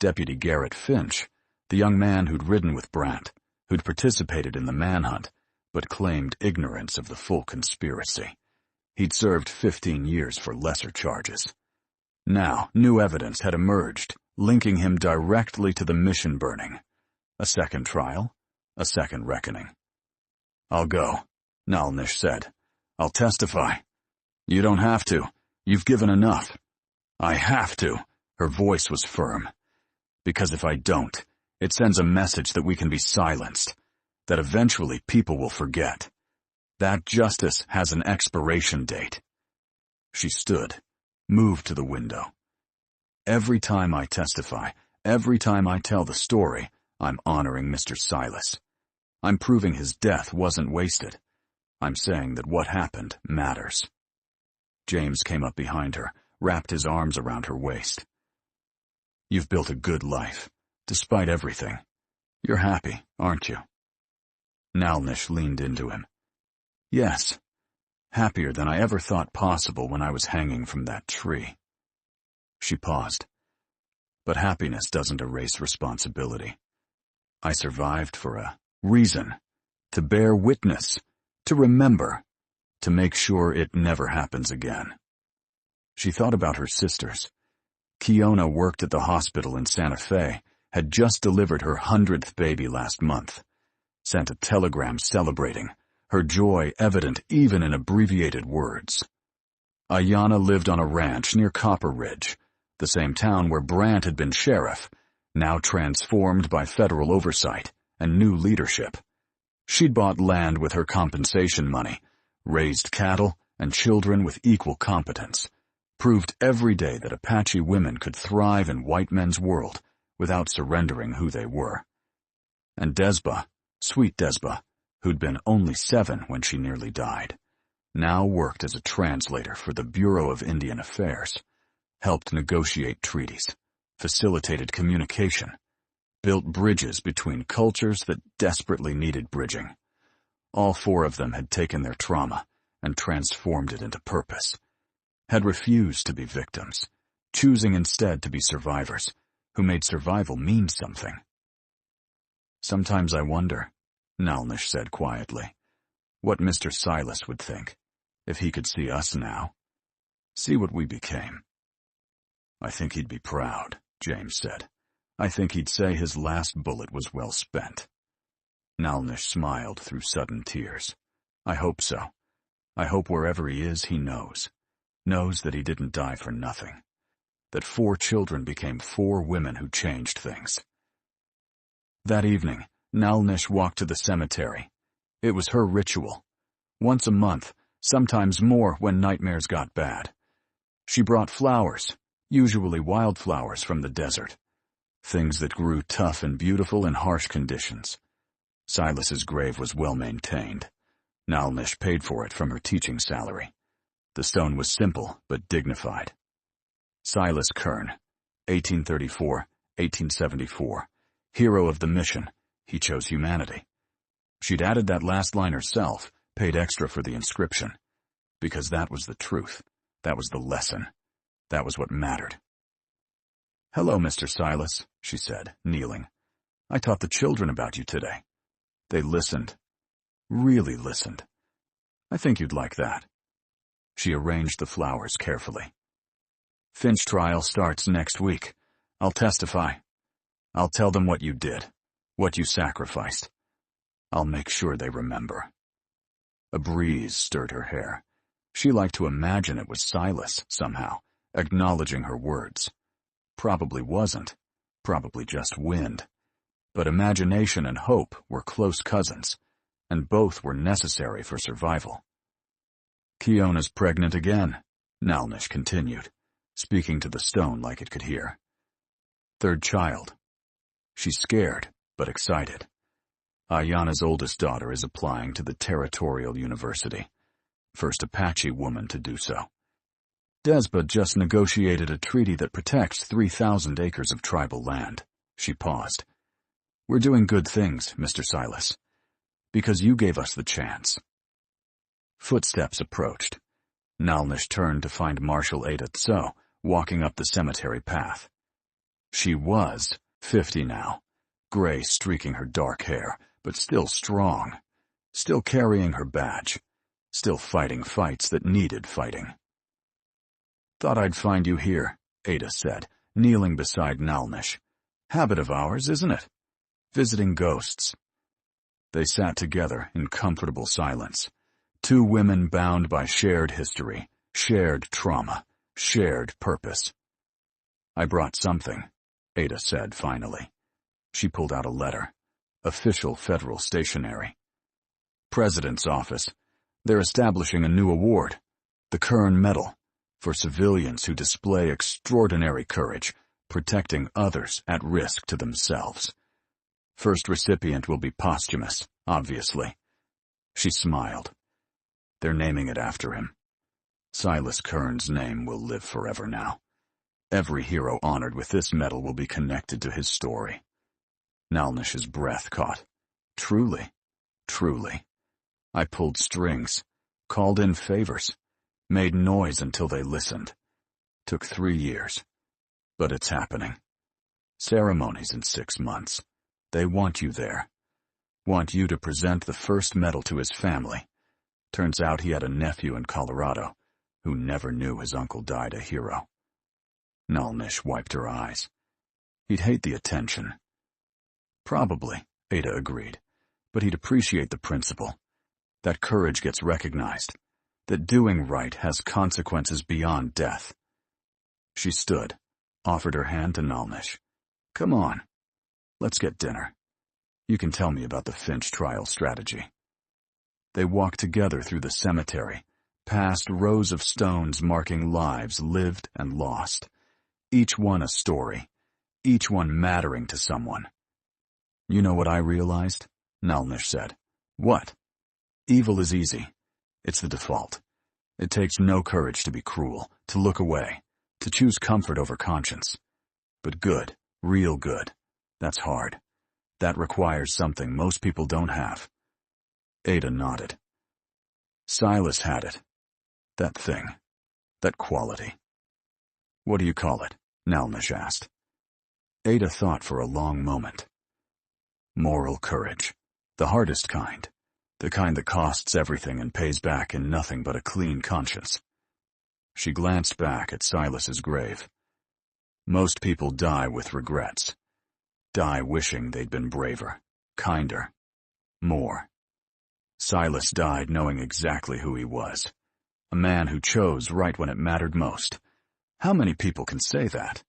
Deputy Garrett Finch, the young man who'd ridden with Brandt, who'd participated in the manhunt, but claimed ignorance of the full conspiracy. He'd served 15 years for lesser charges. Now, new evidence had emerged, linking him directly to the mission burning. A second trial, a second reckoning. I'll go, Nalnish said. I'll testify. You don't have to. You've given enough. I have to. Her voice was firm. Because if I don't, it sends a message that we can be silenced, that eventually people will forget. That justice has an expiration date. She stood, moved to the window. Every time I testify, every time I tell the story, I'm honoring Mr. Silas. I'm proving his death wasn't wasted. I'm saying that what happened matters. James came up behind her, wrapped his arms around her waist. You've built a good life, despite everything. You're happy, aren't you? Nalnish leaned into him. Yes, happier than I ever thought possible when I was hanging from that tree. She paused. But happiness doesn't erase responsibility. I survived for a reason, to bear witness, to remember, to make sure it never happens again. She thought about her sisters. Kiona worked at the hospital in Santa Fe, had just delivered her 100th baby last month. Sent a telegram celebrating, her joy evident even in abbreviated words. Ayanna lived on a ranch near Copper Ridge, the same town where Brandt had been sheriff, now transformed by federal oversight and new leadership. She'd bought land with her compensation money, raised cattle and children with equal competence, proved every day that Apache women could thrive in white men's world without surrendering who they were. And Desba, sweet Desba, who'd been only 7 when she nearly died, now worked as a translator for the Bureau of Indian Affairs, helped negotiate treaties, facilitated communication, built bridges between cultures that desperately needed bridging. All 4 of them had taken their trauma and transformed it into purpose, had refused to be victims, choosing instead to be survivors, who made survival mean something. "Sometimes I wonder," Nalnish said quietly, "what Mr. Silas would think, if he could see us now. See what we became." "I think he'd be proud," James said. "I think he'd say his last bullet was well spent." Nalnish smiled through sudden tears. "I hope so. I hope wherever he is, he knows that he didn't die for nothing, that 4 children became 4 women who changed things." That evening, Nalnish walked to the cemetery. It was her ritual. Once a month, sometimes more when nightmares got bad. She brought flowers, usually wildflowers from the desert, things that grew tough and beautiful in harsh conditions. Silas's grave was well maintained. Nalnish paid for it from her teaching salary. The stone was simple but dignified. Silas Kern, 1834-1874, hero of the mission. He chose humanity. She'd added that last line herself, paid extra for the inscription, because that was the truth. That was the lesson. That was what mattered. "Hello, Mr. Silas," she said, kneeling. "I taught the children about you today. They listened. Really listened. I think you'd like that." She arranged the flowers carefully. "Finch trial starts next week. I'll testify. I'll tell them what you did, what you sacrificed. I'll make sure they remember." A breeze stirred her hair. She liked to imagine it was Silas, somehow, acknowledging her words. Probably wasn't. Probably just wind. But imagination and hope were close cousins, and both were necessary for survival. "Kiona's pregnant again," Nalnish continued, speaking to the stone like it could hear. "3rd child. She's scared, but excited. Ayana's oldest daughter is applying to the Territorial University. First Apache woman to do so. Desba just negotiated a treaty that protects 3,000 acres of tribal land." She paused. "We're doing good things, Mr. Silas, because you gave us the chance." Footsteps approached. Nalnish turned to find Marshal Ada Tso walking up the cemetery path. She was 50 now, gray streaking her dark hair, but still strong, still carrying her badge, still fighting fights that needed fighting. "Thought I'd find you here," Ada said, kneeling beside Nalnish. "Habit of ours, isn't it? Visiting ghosts." They sat together in comfortable silence. 2 women bound by shared history, shared trauma, shared purpose. "I brought something," Ada said finally. She pulled out a letter. Official federal stationery. "President's office. They're establishing a new award, the Kern Medal, for civilians who display extraordinary courage, protecting others at risk to themselves. First recipient will be posthumous, obviously." She smiled. "They're naming it after him. Silas Kern's name will live forever now. Every hero honored with this medal will be connected to his story." Nalnish's breath caught. "Truly, truly. I pulled strings, called in favors, made noise until they listened. Took 3 years. But it's happening. Ceremonies in 6 months. They want you there. Want you to present the first medal to his family. Turns out he had a nephew in Colorado who never knew his uncle died a hero." Nalnish wiped her eyes. "He'd hate the attention." "Probably," Ada agreed, "but he'd appreciate the principle. That courage gets recognized. That doing right has consequences beyond death." She stood, offered her hand to Nalnish. "Come on. Let's get dinner. You can tell me about the Finch trial strategy." They walked together through the cemetery, past rows of stones marking lives lived and lost, each one a story, each one mattering to someone. "You know what I realized?" Nalnish said. "What?" "Evil is easy. It's the default. It takes no courage to be cruel, to look away, to choose comfort over conscience. But good, real good, that's hard. That requires something most people don't have." Ada nodded. "Silas had it. That thing. That quality." "What do you call it?" Nalnish asked. Ada thought for a long moment. "Moral courage. The hardest kind. The kind that costs everything and pays back in nothing but a clean conscience." She glanced back at Silas's grave. "Most people die with regrets. Die wishing they'd been braver, kinder, more. Silas died knowing exactly who he was. A man who chose right when it mattered most. How many people can say that?"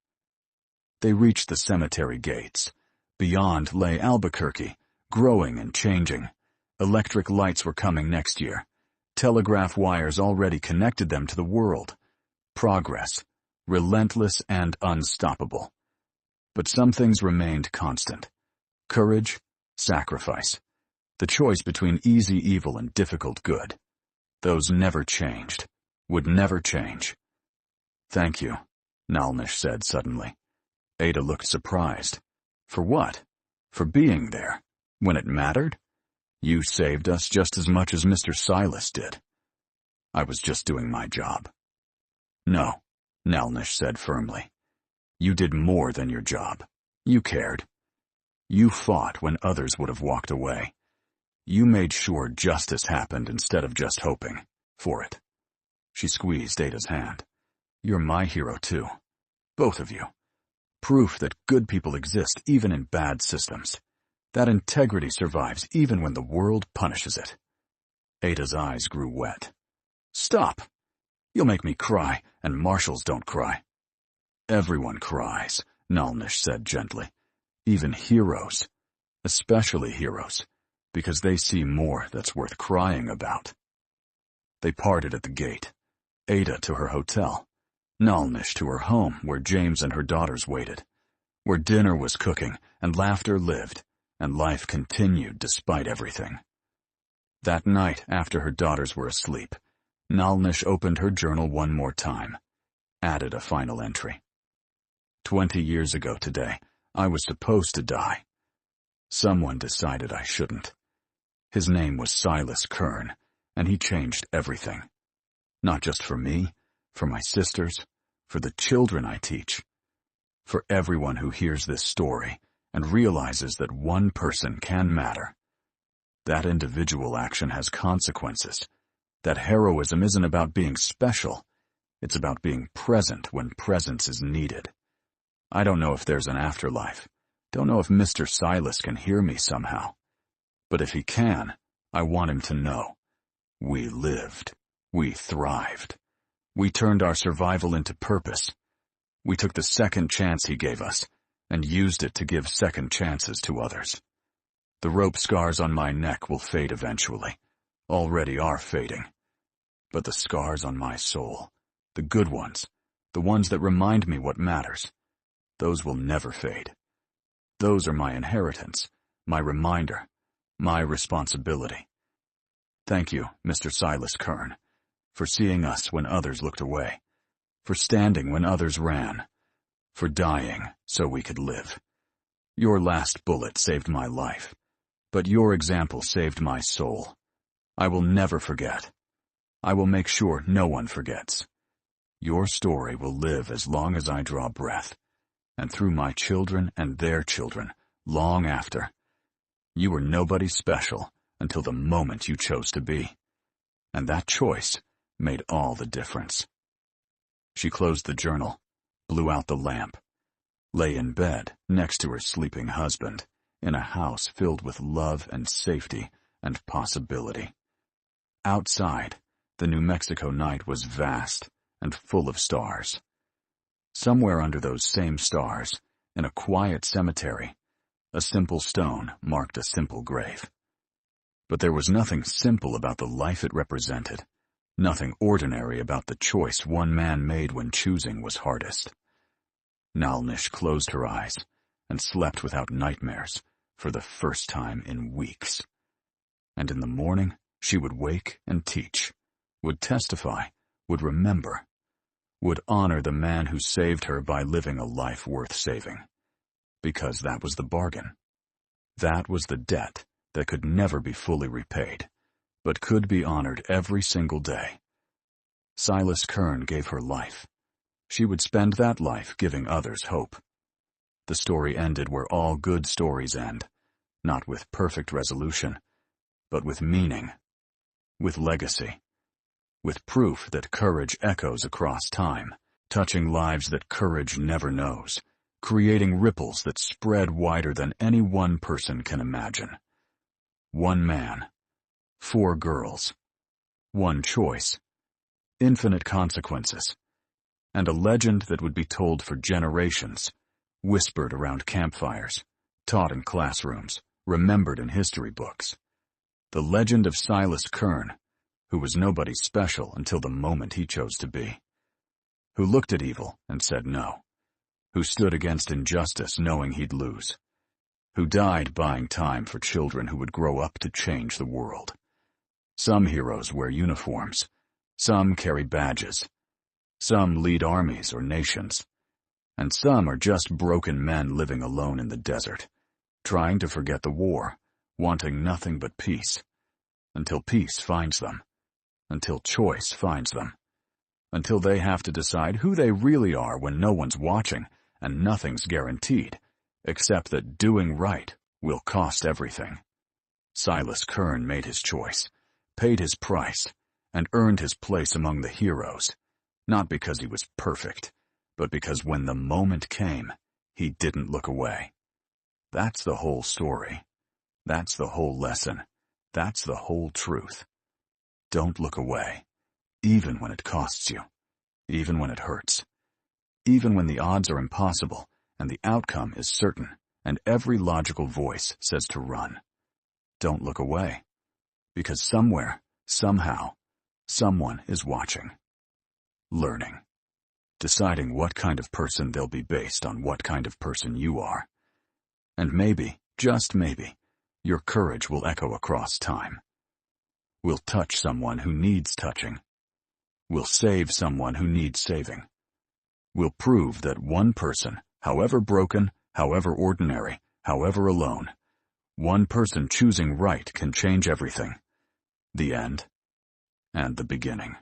They reached the cemetery gates. Beyond lay Albuquerque, growing and changing. Electric lights were coming next year. Telegraph wires already connected them to the world. Progress, relentless and unstoppable. But some things remained constant. Courage, sacrifice. The choice between easy evil and difficult good. Those never changed, would never change. "Thank you," Nalnish said suddenly. Ada looked surprised. "For what? For being there, when it mattered? You saved us just as much as Mr. Silas did." "I was just doing my job." "No," Nalnish said firmly. "You did more than your job. You cared. You fought when others would have walked away. You made sure justice happened instead of just hoping for it." She squeezed Ada's hand. "You're my hero too. Both of you. Proof that good people exist even in bad systems. That integrity survives even when the world punishes it." Ada's eyes grew wet. "Stop! You'll make me cry, and marshals don't cry." "Everyone cries," Nalnish said gently. "Even heroes. Especially heroes, because they see more that's worth crying about." They parted at the gate. Ada to her hotel. Nalnish to her home where James and her daughters waited. Where dinner was cooking, and laughter lived, and life continued despite everything. That night, after her daughters were asleep, Nalnish opened her journal one more time. Added a final entry. 20 years ago today, I was supposed to die. Someone decided I shouldn't. His name was Silas Kern, and he changed everything. Not just for me, for my sisters, for the children I teach. For everyone who hears this story and realizes that one person can matter. That individual action has consequences. That heroism isn't about being special. It's about being present when presence is needed. I don't know if there's an afterlife. Don't know if Mr. Silas can hear me somehow. But if he can, I want him to know. We lived. We thrived. We turned our survival into purpose. We took the second chance he gave us and used it to give second chances to others. The rope scars on my neck will fade eventually. Already are fading. But the scars on my soul, the good ones, the ones that remind me what matters, those will never fade. Those are my inheritance, my reminder, my responsibility. Thank you, Mr. Silas Kern, for seeing us when others looked away, for standing when others ran, for dying so we could live. Your last bullet saved my life, but your example saved my soul. I will never forget. I will make sure no one forgets. Your story will live as long as I draw breath, and through my children and their children, long after. You were nobody special until the moment you chose to be. And that choice made all the difference. She closed the journal, blew out the lamp, lay in bed next to her sleeping husband, in a house filled with love and safety and possibility. Outside, the New Mexico night was vast and full of stars. Somewhere under those same stars, in a quiet cemetery, a simple stone marked a simple grave. But there was nothing simple about the life it represented, Nothing ordinary about the choice one man made when choosing was hardest. Nalnish closed her eyes and slept without nightmares for the first time in weeks. And in the morning, she would wake and teach, would testify, would remember, would honor the man who saved her by living a life worth saving. Because that was the bargain. That was the debt that could never be fully repaid, but could be honored every single day. Silas Kern gave her life. She would spend that life giving others hope. The story ended where all good stories end, not with perfect resolution, but with meaning, with legacy, with proof that courage echoes across time, touching lives that courage never knows, creating ripples that spread wider than any one person can imagine. One man, 4 girls, one choice, infinite consequences, and a legend that would be told for generations, whispered around campfires, taught in classrooms, remembered in history books. The legend of Silas Kern, who was nobody special until the moment he chose to be. Who looked at evil and said no. Who stood against injustice knowing he'd lose. Who died buying time for children who would grow up to change the world. Some heroes wear uniforms. Some carry badges. Some lead armies or nations. And some are just broken men living alone in the desert, trying to forget the war, wanting nothing but peace. Until peace finds them. Until choice finds them. Until they have to decide who they really are when no one's watching and nothing's guaranteed, except that doing right will cost everything. Silas Kern made his choice, paid his price, and earned his place among the heroes, not because he was perfect, but because when the moment came, he didn't look away. That's the whole story. That's the whole lesson. That's the whole truth. Don't look away, even when it costs you, even when it hurts, even when the odds are impossible and the outcome is certain and every logical voice says to run. Don't look away, because somewhere, somehow, someone is watching, learning, deciding what kind of person they'll be based on what kind of person you are. And maybe, just maybe, your courage will echo across time. Will touch someone who needs touching. Will save someone who needs saving. Will prove that one person, however broken, however ordinary, however alone, one person choosing right can change everything. The end and the beginning.